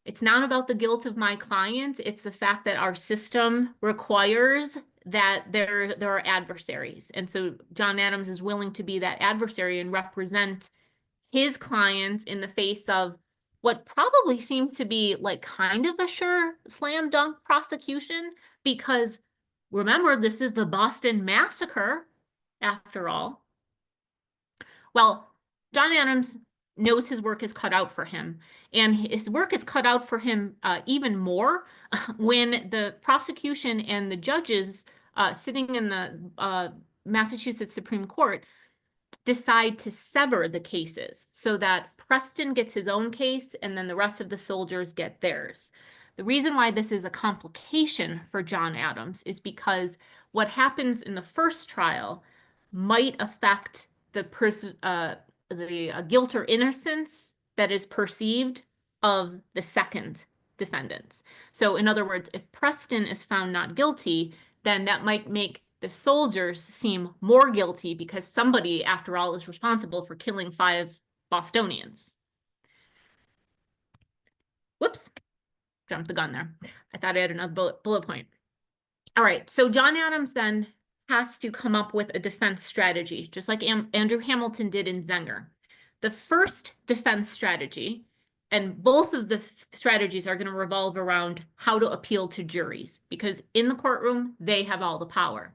it's not about the guilt of my client. It's the fact that our system requires that there are adversaries. And so John Adams is willing to be that adversary and represent his clients in the face of what probably seemed to be like kind of a sure slam dunk prosecution, because remember, this is the Boston Massacre after all. Well, John Adams knows his work is cut out for him, and his work is cut out for him even more when the prosecution and the judges sitting in the Massachusetts Supreme Court decide to sever the cases so that Preston gets his own case and then the rest of the soldiers get theirs. The reason why this is a complication for John Adams is because what happens in the first trial might affect the guilt or innocence that is perceived of the second defendants. So in other words, if Preston is found not guilty, then that might make the soldiers seem more guilty because somebody, after all, is responsible for killing 5 Bostonians. Whoops, jumped the gun there. I thought I had another bullet point. All right, so John Adams then has to come up with a defense strategy, just like Andrew Hamilton did in Zenger. The first defense strategy, and both of the strategies are going to revolve around how to appeal to juries, because in the courtroom, they have all the power.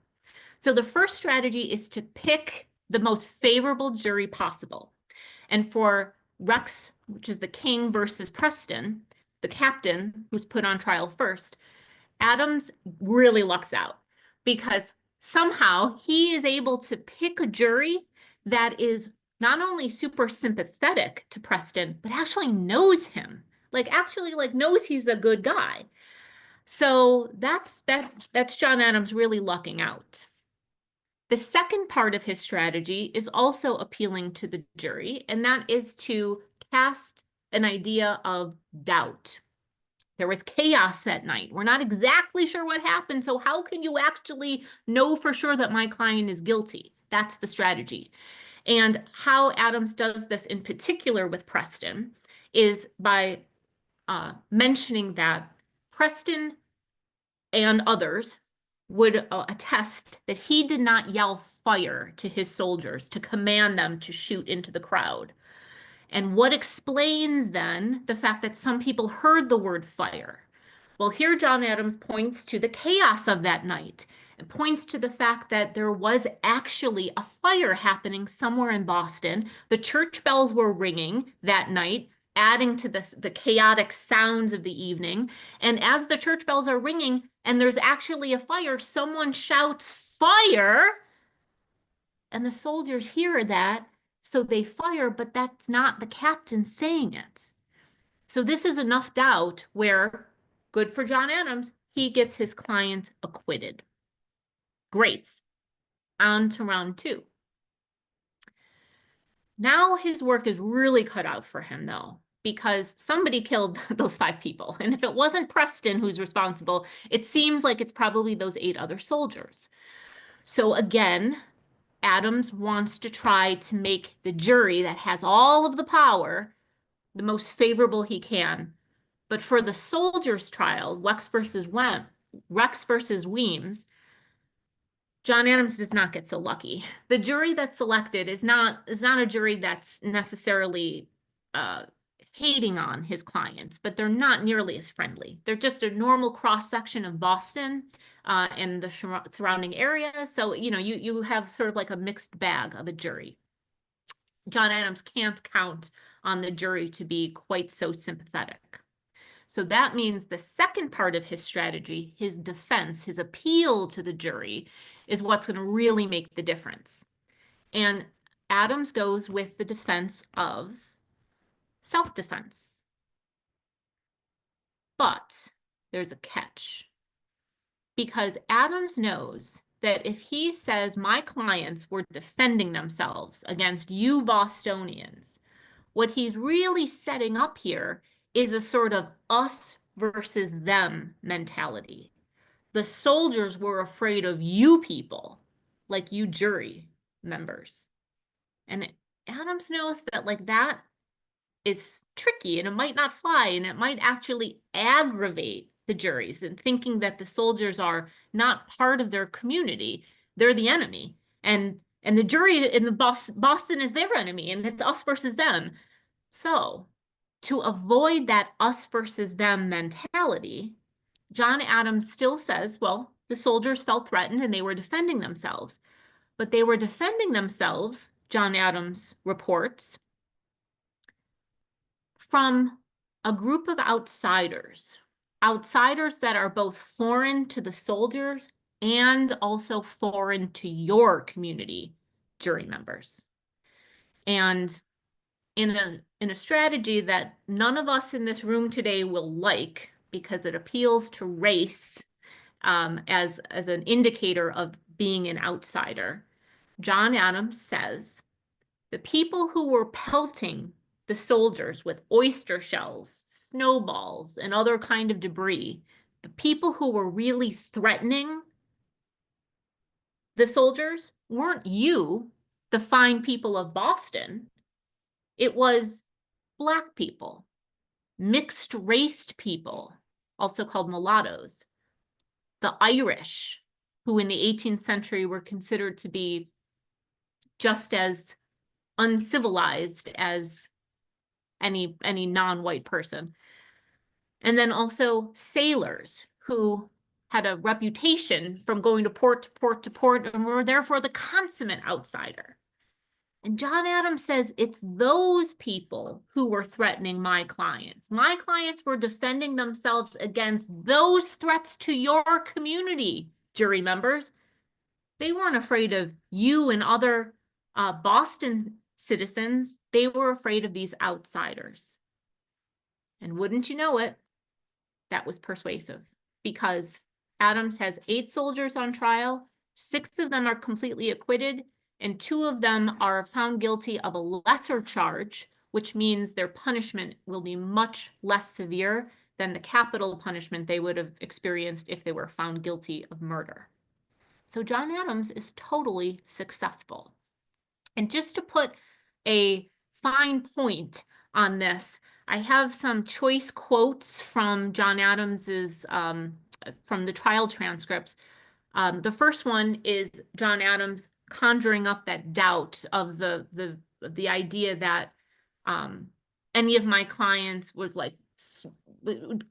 So the first strategy is to pick the most favorable jury possible. And for Rex, which is the king versus Preston, the captain who's put on trial first, Adams really lucks out because somehow he is able to pick a jury that is not only super sympathetic to Preston, but actually knows him, actually knows he's a good guy. So that's John Adams really lucking out. The second part of his strategy is also appealing to the jury, and that is to cast an idea of doubt. There was chaos that night. We're not exactly sure what happened, so how can you actually know for sure that my client is guilty? That's the strategy. And how Adams does this in particular with Preston is by mentioning that Preston and others would attest that he did not yell fire to his soldiers to command them to shoot into the crowd. And what explains then the fact that some people heard the word fire? Well, here John Adams points to the chaos of that night and points to the fact that there was actually a fire happening somewhere in Boston. The church bells were ringing that night, adding to the chaotic sounds of the evening. And as the church bells are ringing and there's actually a fire, someone shouts fire, and the soldiers hear that, so they fire, but that's not the captain saying it. So this is enough doubt where, good for John Adams, he gets his client acquitted. Great. On to round 2. Now his work is really cut out for him, though, because somebody killed those 5 people. And if it wasn't Preston who's responsible, it seems like it's probably those 8 other soldiers. So again, Adams wants to try to make the jury that has all of the power the most favorable he can. But for the soldiers' trial, Rex versus Weems, John Adams does not get so lucky. The jury that's selected is not a jury that's necessarily hating on his clients, but they're not nearly as friendly. They're just a normal cross-section of Boston and the surrounding area. So, you have sort of like a mixed bag of a jury. John Adams can't count on the jury to be quite so sympathetic. So that means the second part of his strategy, his defense, his appeal to the jury, is what's going to really make the difference. And Adams goes with the defense of self-defense. But there's a catch. Because Adams knows that if he says my clients were defending themselves against you Bostonians, what he's really setting up here is a sort of us versus them mentality. The soldiers were afraid of you people, like you jury members. And Adams knows that like that is tricky and it might not fly and it might actually aggravate the juries and thinking that the soldiers are not part of their community. They're the enemy. And the jury in the Boston is their enemy and it's us versus them. So to avoid that us versus them mentality, John Adams still says, well, the soldiers felt threatened and they were defending themselves. But they were defending themselves, John Adams reports, from a group of outsiders that are both foreign to the soldiers and also foreign to your community jury members. And in a strategy that none of us in this room today will like because it appeals to race as an indicator of being an outsider, John Adams says the people who were pelting the soldiers with oyster shells, snowballs, and other kind of debris, the people who were really threatening the soldiers weren't you, the fine people of Boston. It was Black people, mixed-raced people, also called mulattoes, the Irish, who in the 18th century were considered to be just as uncivilized as any non-white person. And then also sailors who had a reputation from going to port to port to port and were therefore the consummate outsider. And John Adams says it's those people who were threatening my clients. My clients were defending themselves against those threats to your community, jury members. They weren't afraid of you and other Boston citizens. They were afraid of these outsiders. And wouldn't you know it, that was persuasive because Adams has 8 soldiers on trial, 6 of them are completely acquitted, and 2 of them are found guilty of a lesser charge, which means their punishment will be much less severe than the capital punishment they would have experienced if they were found guilty of murder. So John Adams is totally successful. And just to put a fine point on this, I have some choice quotes from John Adams's, from the trial transcripts. The first one is John Adams conjuring up that doubt of the idea that any of my clients was like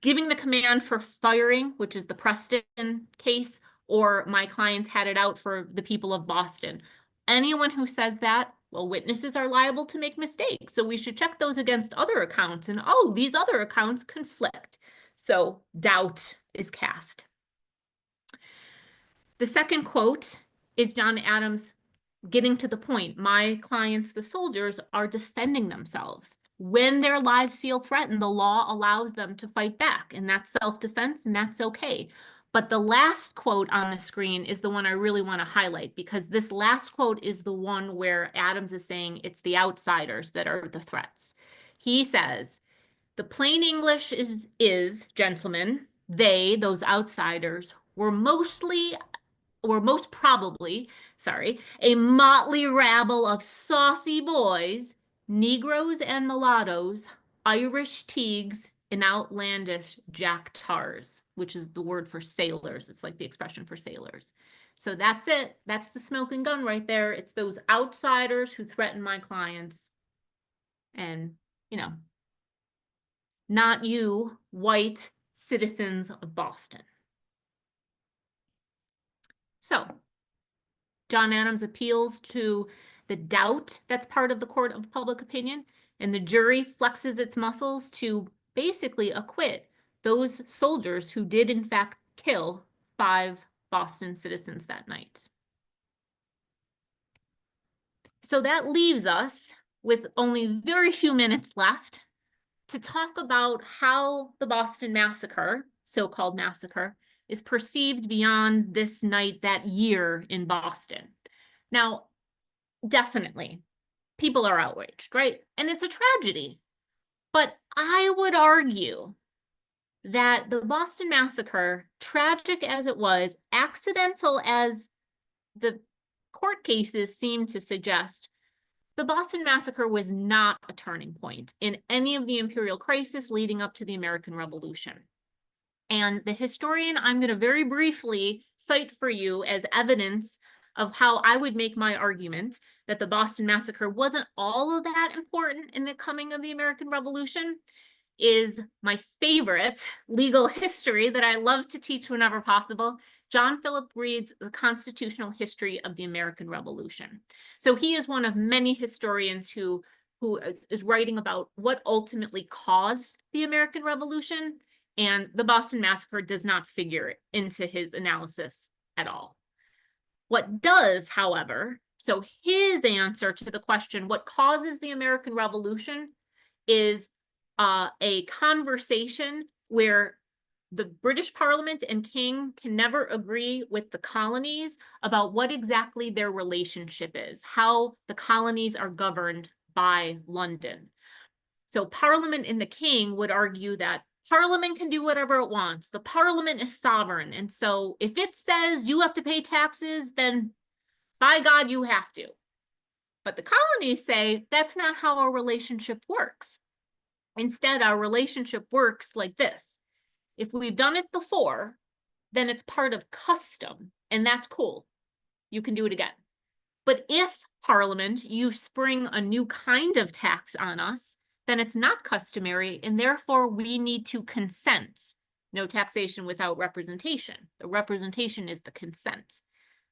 giving the command for firing, which is the Preston case, or my clients had it out for the people of Boston. Anyone who says that, well, witnesses are liable to make mistakes. So we should check those against other accounts. And oh, these other accounts conflict. So doubt is cast. The second quote is John Adams getting to the point. My clients, the soldiers, are defending themselves. When their lives feel threatened, the law allows them to fight back. And that's self-defense, and that's okay. But the last quote on the screen is the one I really want to highlight because this last quote is the one where Adams is saying it's the outsiders that are the threats. He says, the plain English is, gentlemen, they, those outsiders, were most probably, a motley rabble of saucy boys, Negroes and mulattoes, Irish teagues, and outlandish jack tars, which is the word for sailors. It's like the expression for sailors. So that's it. That's the smoking gun right there. It's those outsiders who threaten my clients. And, not you, white citizens of Boston. So, John Adams appeals to the doubt that's part of the court of public opinion, and the jury flexes its muscles to basically acquit those soldiers who did in fact kill 5 Boston citizens that night. So that leaves us with only very few minutes left to talk about how the Boston Massacre, so-called massacre, is perceived beyond this night that year in Boston. Now, definitely, people are outraged, right? And it's a tragedy. But I would argue that the Boston Massacre, tragic as it was, accidental as the court cases seem to suggest, the Boston Massacre was not a turning point in any of the imperial crisis leading up to the American Revolution. And the historian I'm going to very briefly cite for you as evidence of how I would make my argument that the Boston Massacre wasn't all of that important in the coming of the American Revolution is my favorite legal history that I love to teach whenever possible, John Philip Reed's The Constitutional History of the American Revolution. So he is one of many historians who is writing about what ultimately caused the American Revolution, and the Boston Massacre does not figure into his analysis at all. What does, however, so his answer to the question, what causes the American Revolution, is a conversation where the British Parliament and King can never agree with the colonies about what exactly their relationship is, how the colonies are governed by London. So Parliament and the King would argue that Parliament can do whatever it wants. The Parliament is sovereign. And so if it says you have to pay taxes, then by God, you have to. But the colonies say that's not how our relationship works. Instead, our relationship works like this. If we've done it before, then it's part of custom, and that's cool. You can do it again. But if, Parliament, you spring a new kind of tax on us, then it's not customary, and therefore we need to consent. No taxation without representation. The representation is the consent.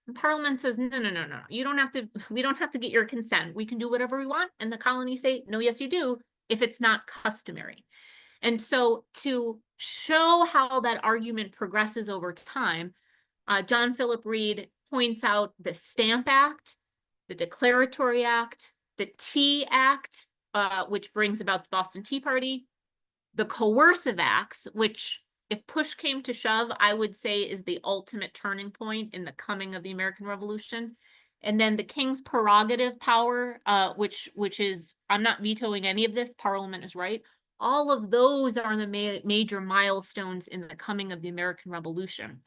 And Parliament says, no, no, no, no. You don't have to, we don't have to get your consent. We can do whatever we want. And the colonies say, no, yes, you do, if it's not customary. And so to show how that argument progresses over time, John Philip Reed points out the Stamp Act, the Declaratory Act, the Tea Act, which brings about the Boston Tea Party, the Coercive Acts, which, if push came to shove, I would say is the ultimate turning point in the coming of the American Revolution. And then the King's prerogative power, which is, I'm not vetoing any of this, Parliament is right. All of those are the major milestones in the coming of the American Revolution.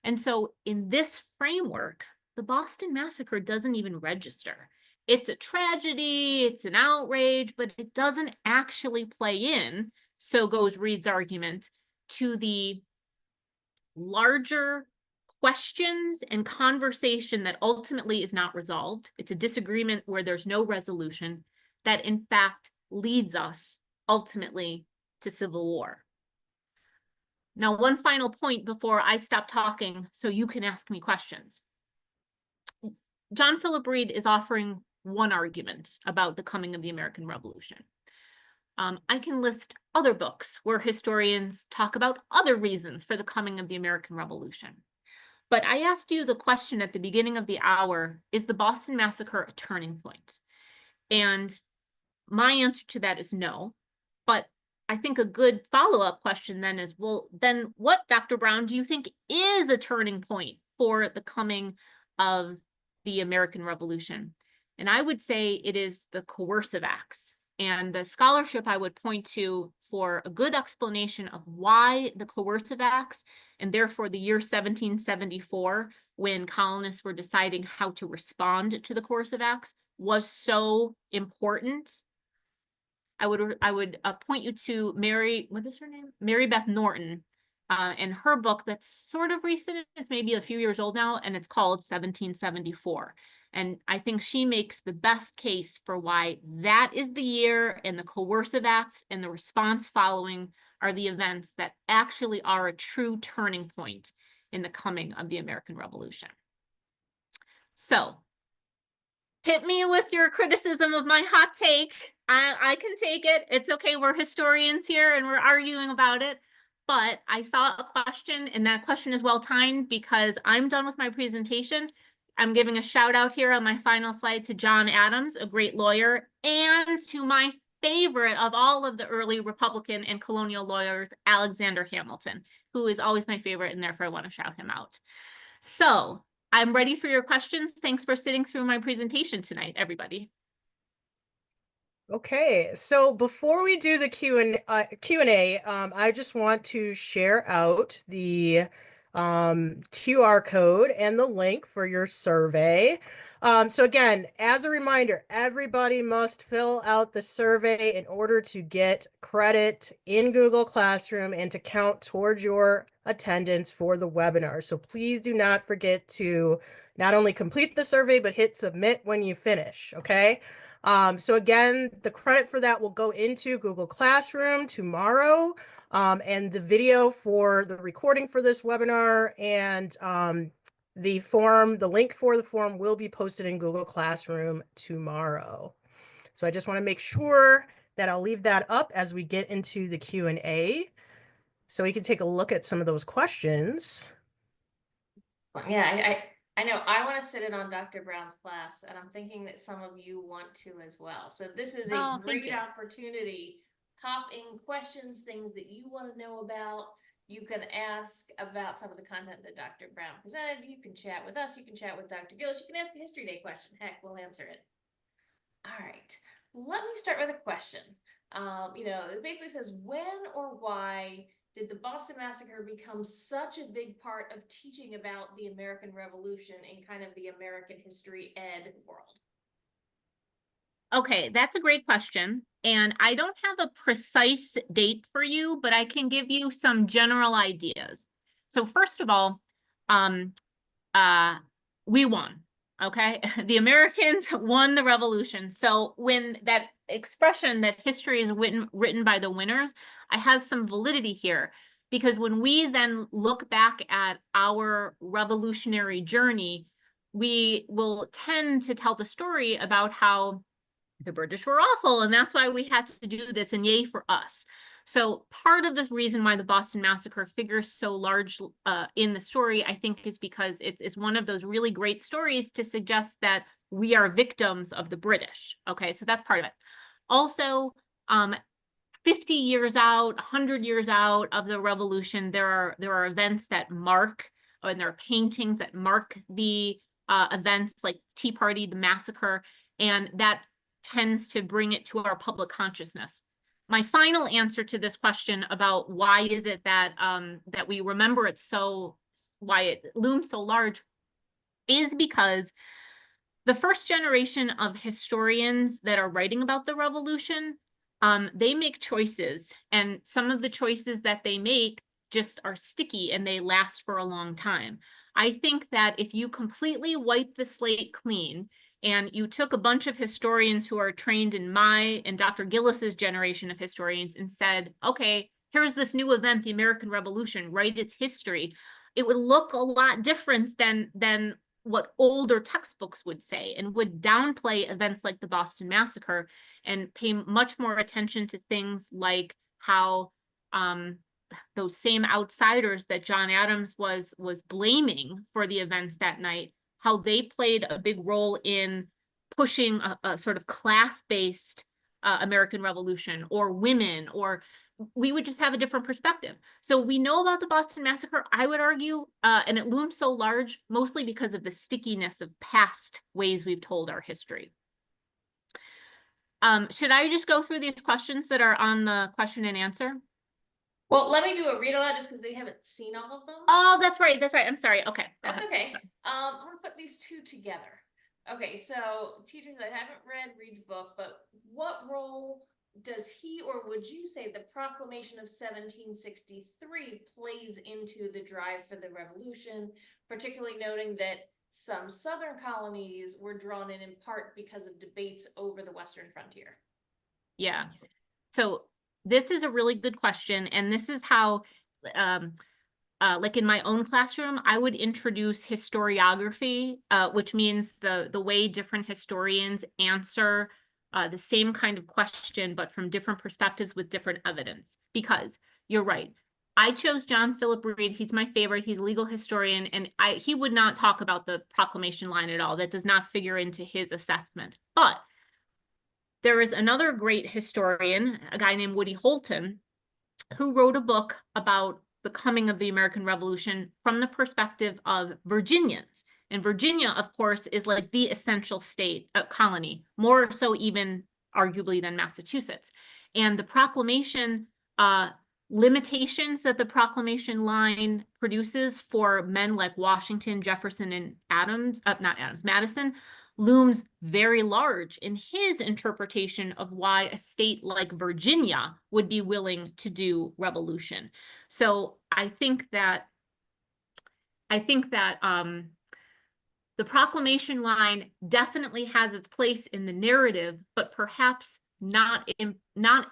And so in this framework, the Boston Massacre doesn't even register. It's a tragedy, it's an outrage, but it doesn't actually play in, so goes Reed's argument, to the larger questions and conversation that ultimately is not resolved. It's a disagreement where there's no resolution that in fact leads us ultimately to civil war. Now, one final point before I stop talking so you can ask me questions. John Philip Reed is offering one argument about the coming of the American Revolution. I can list other books where historians talk about other reasons for the coming of the American Revolution. But I asked you the question at the beginning of the hour, is the Boston Massacre a turning point? And my answer to that is no. But I think a good follow-up question then is, well, then what, Dr. Brown, do you think is a turning point for the coming of the American Revolution? And I would say it is the Coercive Acts. And the scholarship I would point to for a good explanation of why the Coercive Acts, and therefore the year 1774, when colonists were deciding how to respond to the Coercive Acts, was so important. I would point you to what is her name? Mary Beth Norton, and her book that's sort of recent. It's maybe a few years old now, and it's called 1774. And I think she makes the best case for why that is the year, and the coercive acts and the response following are the events that actually are a true turning point in the coming of the American Revolution. So hit me with your criticism of my hot take. I can take it. It's okay. We're historians here and we're arguing about it. But I saw a question, and that question is well timed because I'm done with my presentation. I'm giving a shout out here on my final slide to John Adams, a great lawyer, and to my favorite of all of the early Republican and colonial lawyers, Alexander Hamilton, who is always my favorite, and therefore I want to shout him out. So I'm ready for your questions. Thanks for sitting through my presentation tonight, everybody. Okay, so before we do the Q&A, I just want to share out the QR code and the link for your survey. So again, as a reminder, everybody must fill out the survey in order to get credit in Google Classroom and to count towards your attendance for the webinar. So please do not forget to not only complete the survey, but hit submit when you finish, okay? So again, the credit for that will go into Google Classroom tomorrow, and the video for the recording for this webinar and the link for the form will be posted in Google Classroom tomorrow. So I just want to make sure that I'll leave that up as we get into the Q&A, so we can take a look at some of those questions. Yeah, I know I want to sit in on Dr. Brown's class, and I'm thinking that some of you want to as well. So this is a great opportunity. Pop in questions, things that you want to know about. You can ask about some of the content that Dr. Brown presented. You can chat with us. You can chat with Dr. Gillis. You can ask a History Day question. Heck, we'll answer it. All right, let me start with a question. It basically says, when or why did the Boston Massacre become such a big part of teaching about the American Revolution in kind of the American history ed world? Okay, that's a great question. And I don't have a precise date for you, but I can give you some general ideas. So first of all, we won. Okay, the Americans won the revolution. So when that expression that history is written by the winners, I have some validity here, because when we then look back at our revolutionary journey, we will tend to tell the story about how the British were awful, and that's why we had to do this, and yay for us. So part of the reason why the Boston Massacre figures so large in the story, I think, is because it's one of those really great stories to suggest that we are victims of the British. Okay, so that's part of it. Also, 50 years out, 100 years out of the revolution, there are events that mark, and there are paintings that mark the events, like Tea Party, the massacre, and that tends to bring it to our public consciousness. My final answer to this question about why is it that that we remember it so, why it looms so large, is because the first generation of historians that are writing about the revolution, they make choices, and some of the choices that they make just are sticky and they last for a long time. I think that if you completely wipe the slate clean and you took a bunch of historians who are trained in my and Dr. Gillis's generation of historians and said, okay, here's this new event, the American Revolution, write its history, it would look a lot different than what older textbooks would say, and would downplay events like the Boston Massacre and pay much more attention to things like how those same outsiders that John Adams was blaming for the events that night, how they played a big role in pushing a sort of class-based American Revolution, or women, or we would just have a different perspective. So we know about the Boston Massacre, I would argue, and it looms so large mostly because of the stickiness of past ways we've told our history. Should I just go through these questions that are on the question and answer? Well, let me do a read aloud just because they haven't seen all of them. Oh, that's right. That's right. I'm sorry. Okay. That's okay. I'm gonna put these two together. Okay, so teachers, I haven't read Reed's book, but what role does he, or would you say the Proclamation of 1763 plays into the drive for the revolution, particularly noting that Some southern colonies were drawn in part because of debates over the western frontier. Yeah. So this is a really good question. And this is how, um, like in my own classroom, I would introduce historiography, which means the way different historians answer the same kind of question, but from different perspectives with different evidence. Because you're right. I chose John Philip Reed. He's my favorite. He's a legal historian, and he would not talk about the proclamation line at all. That does not figure into his assessment. But there is another great historian, a guy named Woody Holton, who wrote a book about the coming of the American Revolution from the perspective of Virginians. And Virginia, of course, is like the essential state colony, more so even arguably than Massachusetts. And the proclamation limitations that the proclamation line produces for men like Washington, Jefferson, and Madison, looms very large in his interpretation of why a state like Virginia would be willing to do revolution. So I think that the proclamation line definitely has its place in the narrative, but perhaps not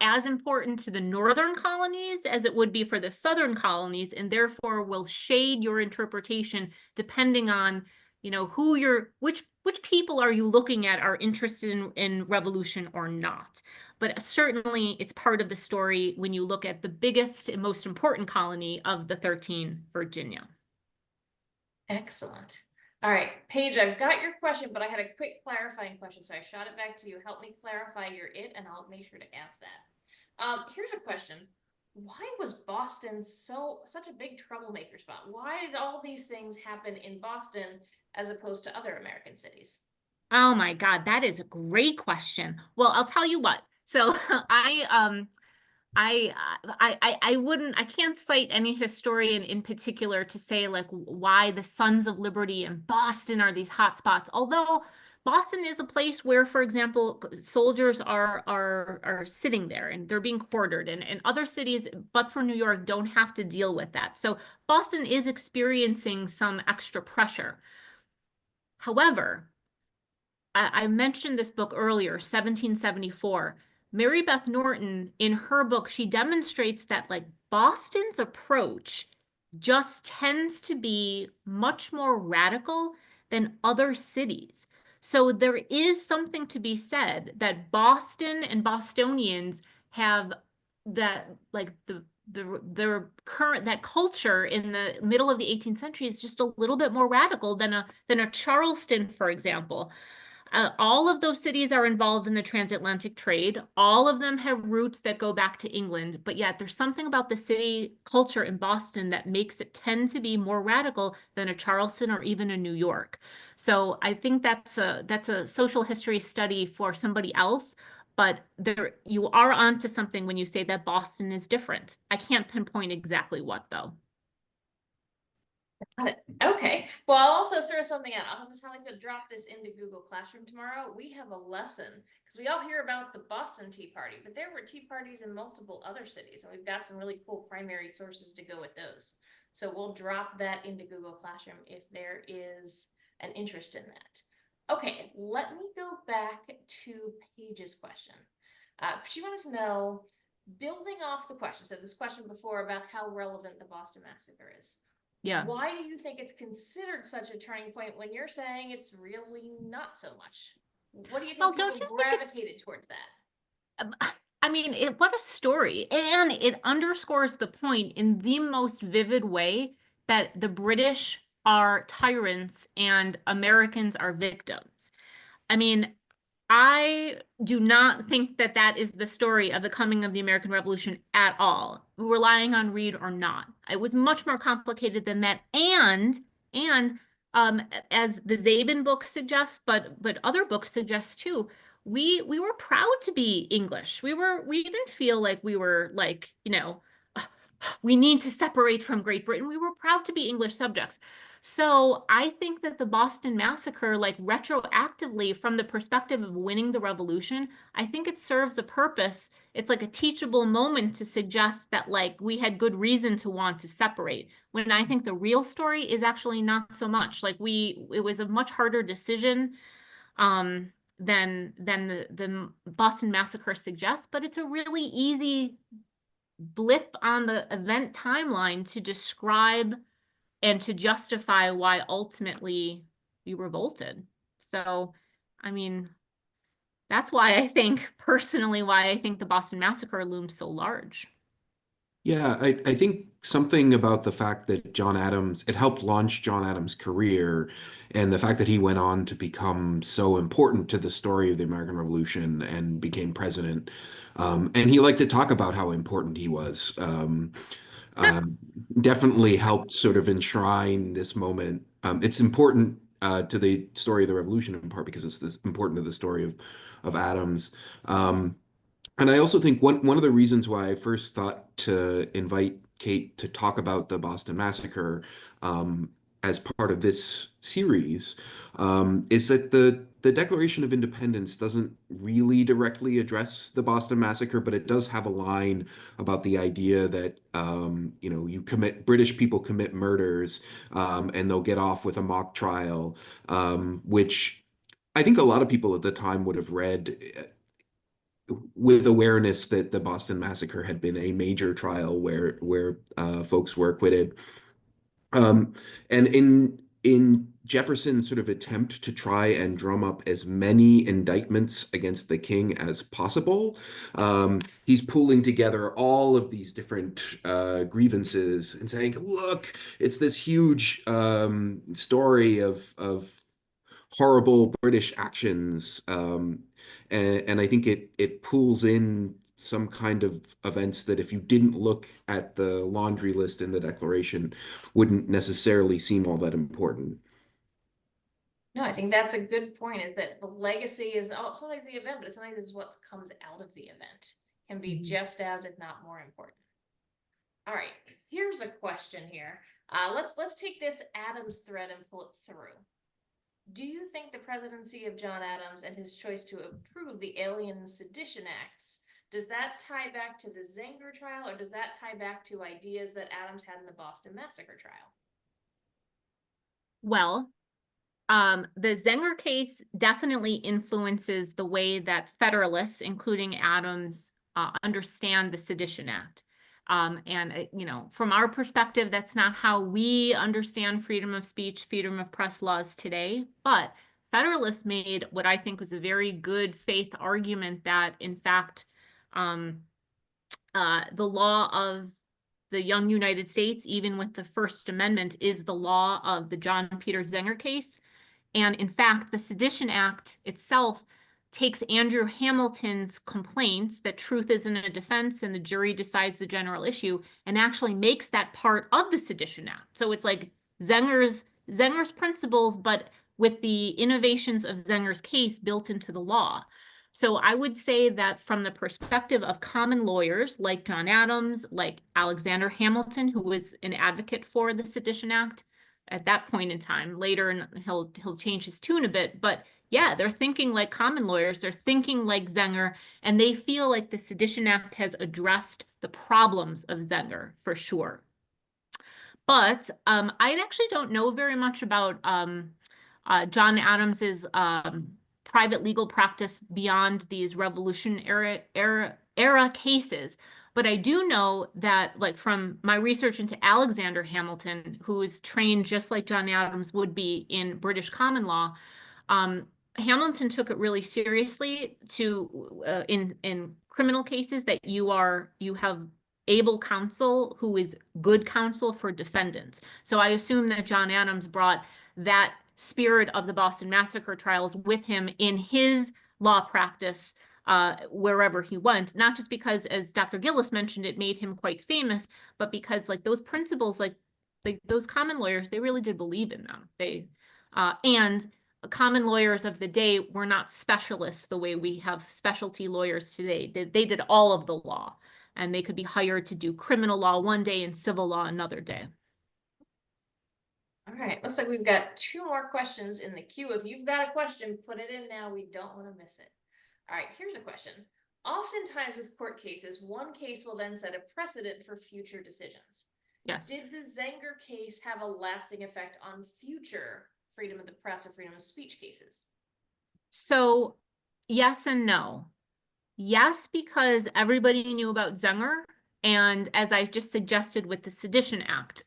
as important to the northern colonies as it would be for the southern colonies, and therefore will shade your interpretation depending on, you know, which people are you looking at are interested in revolution or not. But certainly it's part of the story when you look at the biggest and most important colony of the 13, Virginia. Excellent. All right, Paige, I've got your question, but I had a quick clarifying question, so I shot it back to you. Help me clarify your it, and I'll make sure to ask that. Here's a question. Why was Boston such a big troublemaker spot? Why did all these things happen in Boston as opposed to other American cities? Oh my God, that is a great question. Well, I'll tell you what. So I can't cite any historian in particular to say like why the Sons of Liberty and Boston are these hotspots. Although Boston is a place where, for example, soldiers are sitting there and they're being quartered, and other cities, but for New York, don't have to deal with that. So Boston is experiencing some extra pressure. However, I mentioned this book earlier, 1774. Mary Beth Norton, in her book, she demonstrates that like Boston's approach just tends to be much more radical than other cities. So there is something to be said that Boston and Bostonians have that like their current that culture in the middle of the 18th century is just a little bit more radical than a Charleston, for example. All of those cities are involved in the transatlantic trade. All of them have roots that go back to England, but yet there's something about the city culture in Boston that makes it tend to be more radical than a Charleston or even a New York. So I think that's a social history study for somebody else, but you are onto something when you say that Boston is different. I can't pinpoint exactly what though. Got it. Okay. Well, I'll also throw something out. I'll have Ms. Hollyfield drop this into Google Classroom tomorrow. We have a lesson because we all hear about the Boston Tea Party, but there were tea parties in multiple other cities, and we've got some really cool primary sources to go with those. So we'll drop that into Google Classroom if there is an interest in that. Okay, let me go back to Paige's question. She wanted to know, building off the question, so this question before about how relevant the Boston Massacre is. Yeah. Why do you think it's considered such a turning point when you're saying it's really not so much? What do you think people gravitated towards that? I mean, what a story. And it underscores the point in the most vivid way that the British are tyrants and Americans are victims. I mean, I do not think that that is the story of the coming of the American Revolution at all, relying on Reed or not. It was much more complicated than that. And as the Zabin book suggests, but other books suggest too, we were proud to be English. We didn't feel like we were like, you know, we need to separate from Great Britain. We were proud to be English subjects. So I think that the Boston Massacre, like retroactively from the perspective of winning the revolution, I think it serves a purpose. It's like a teachable moment to suggest that like we had good reason to want to separate. When I think the real story is actually not so much. Like it was a much harder decision than the Boston Massacre suggests, but it's a really easy blip on the event timeline to describe and to justify why ultimately we revolted. So, I mean, that's why I think, personally, why I think the Boston Massacre looms so large. Yeah, I think something about the fact that John Adams, it helped launch John Adams' career, and the fact that he went on to become so important to the story of the American Revolution and became president. And he liked to talk about how important he was. Uh, Definitely helped sort of enshrine this moment. It's important to the story of the revolution in part because it's this important to the story of Adams. Um, and I also think one of the reasons why I first thought to invite Kate to talk about the Boston Massacre um, as part of this series is that the Declaration of Independence doesn't really directly address the Boston Massacre, but it does have a line about the idea that British people commit murders and they'll get off with a mock trial, which I think a lot of people at the time would have read with awareness that the Boston Massacre had been a major trial where folks were acquitted. Um, and in Jefferson's sort of attempt to try and drum up as many indictments against the king as possible, he's pulling together all of these different grievances and saying, "Look, it's this huge story of horrible British actions." And I think it pulls in some kind of events that if you didn't look at the laundry list in the Declaration, wouldn't necessarily seem all that important. No, I think that's a good point, is that the legacy is, oh, it's always the event, but it's not always what comes out of the event can be just as, if not more important. All right, here's a question here. Let's take this Adams thread and pull it through. Do you think the presidency of John Adams and his choice to approve the Alien Sedition Acts, does that tie back to the Zenger trial, or does that tie back to ideas that Adams had in the Boston Massacre trial? Well, the Zenger case definitely influences the way that Federalists, including Adams, understand the Sedition Act. From our perspective, that's not how we understand freedom of speech, freedom of press laws today. But Federalists made what I think was a very good faith argument that, in fact, the law of the young United States, even with the First Amendment, is the law of the John Peter Zenger case. And in fact, the Sedition Act itself takes Andrew Hamilton's complaints that truth isn't a defense and the jury decides the general issue and actually makes that part of the Sedition Act. So it's like Zenger's principles, but with the innovations of Zenger's case built into the law. So I would say that from the perspective of common lawyers like John Adams, like Alexander Hamilton, who was an advocate for the Sedition Act at that point in time. Later, and he'll change his tune a bit, but yeah, they're thinking like common lawyers. They're thinking like Zenger, and they feel like the Sedition Act has addressed the problems of Zenger for sure. But I actually don't know very much about John Adams's private legal practice beyond these Revolution era cases. But I do know that, like, from my research into Alexander Hamilton, who is trained just like John Adams would be in British common law, Hamilton took it really seriously to in criminal cases that you have able counsel who is good counsel for defendants. So I assume that John Adams brought that spirit of the Boston Massacre trials with him in his law practice wherever he went, not just because, as Dr. Gillis mentioned, it made him quite famous, but because like those principles, like those common lawyers, they really did believe in them. And common lawyers of the day were not specialists the way we have specialty lawyers today. They did all of the law. and they could be hired to do criminal law one day and civil law another day. All right, looks like we've got 2 more questions in the queue. If you've got a question, put it in now. We don't want to miss it. All right, here's a question. Oftentimes with court cases, one case will then set a precedent for future decisions. Yes. Did the Zenger case have a lasting effect on future freedom of the press or freedom of speech cases? So yes and no. Yes, because everybody knew about Zenger. And as I just suggested with the Sedition Act,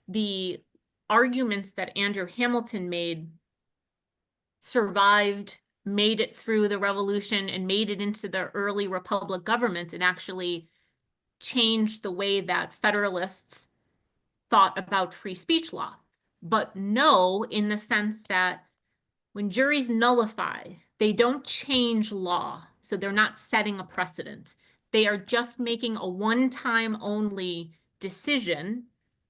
the arguments that Andrew Hamilton made survived, made it through the revolution, and made it into the early republic government, and actually changed the way that Federalists thought about free speech law. But no, in the sense that when juries nullify, they don't change law. So they're not setting a precedent. They are just making a one-time only decision,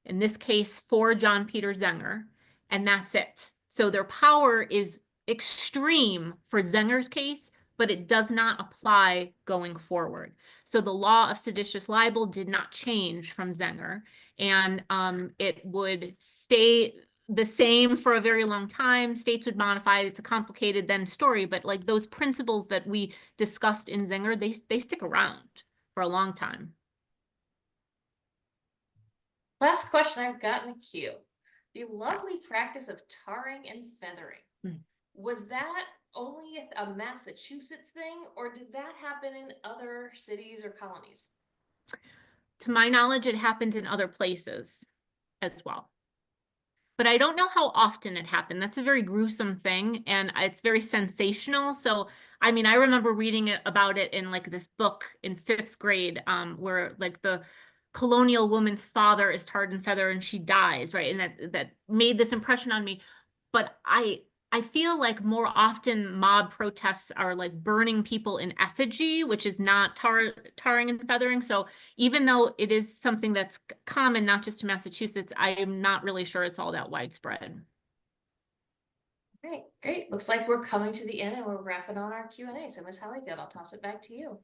in this case for John Peter Zenger, and that's it. So their power is extreme for Zenger's case, but it does not apply going forward. So the law of seditious libel did not change from Zenger, and it would stay the same for a very long time. States would modify it. It's a complicated then story, but like those principles that we discussed in Zenger, they stick around for a long time. Last question I've got in the queue. The lovely practice of tarring and feathering. Was that only a Massachusetts thing, or did that happen in other cities or colonies? To my knowledge, it happened in other places as well. But I don't know how often it happened. That's a very gruesome thing, and it's very sensational. So, I mean, I remember reading about it in like this book in 5th grade, where like the colonial woman's father is tarred and feathered and she dies, right? And that made this impression on me. But I feel like more often mob protests are like burning people in effigy, which is not tarring and feathering. So even though it is something that's common, not just to Massachusetts, I am not really sure it's all that widespread. Great, great. Looks like we're coming to the end and we're wrapping on our Q&A. So Ms. Hollyfield, I'll toss it back to you.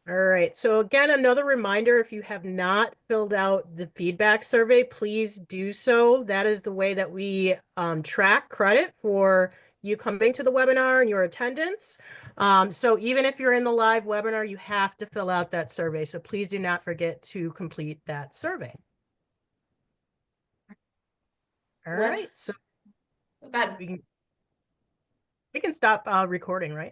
All right. So again, another reminder, if you have not filled out the feedback survey, please do so. That is the way that we track credit for you coming to the webinar and your attendance. So even if you're in the live webinar, you have to fill out that survey. So please do not forget to complete that survey. All right. So go ahead. we can stop recording, right?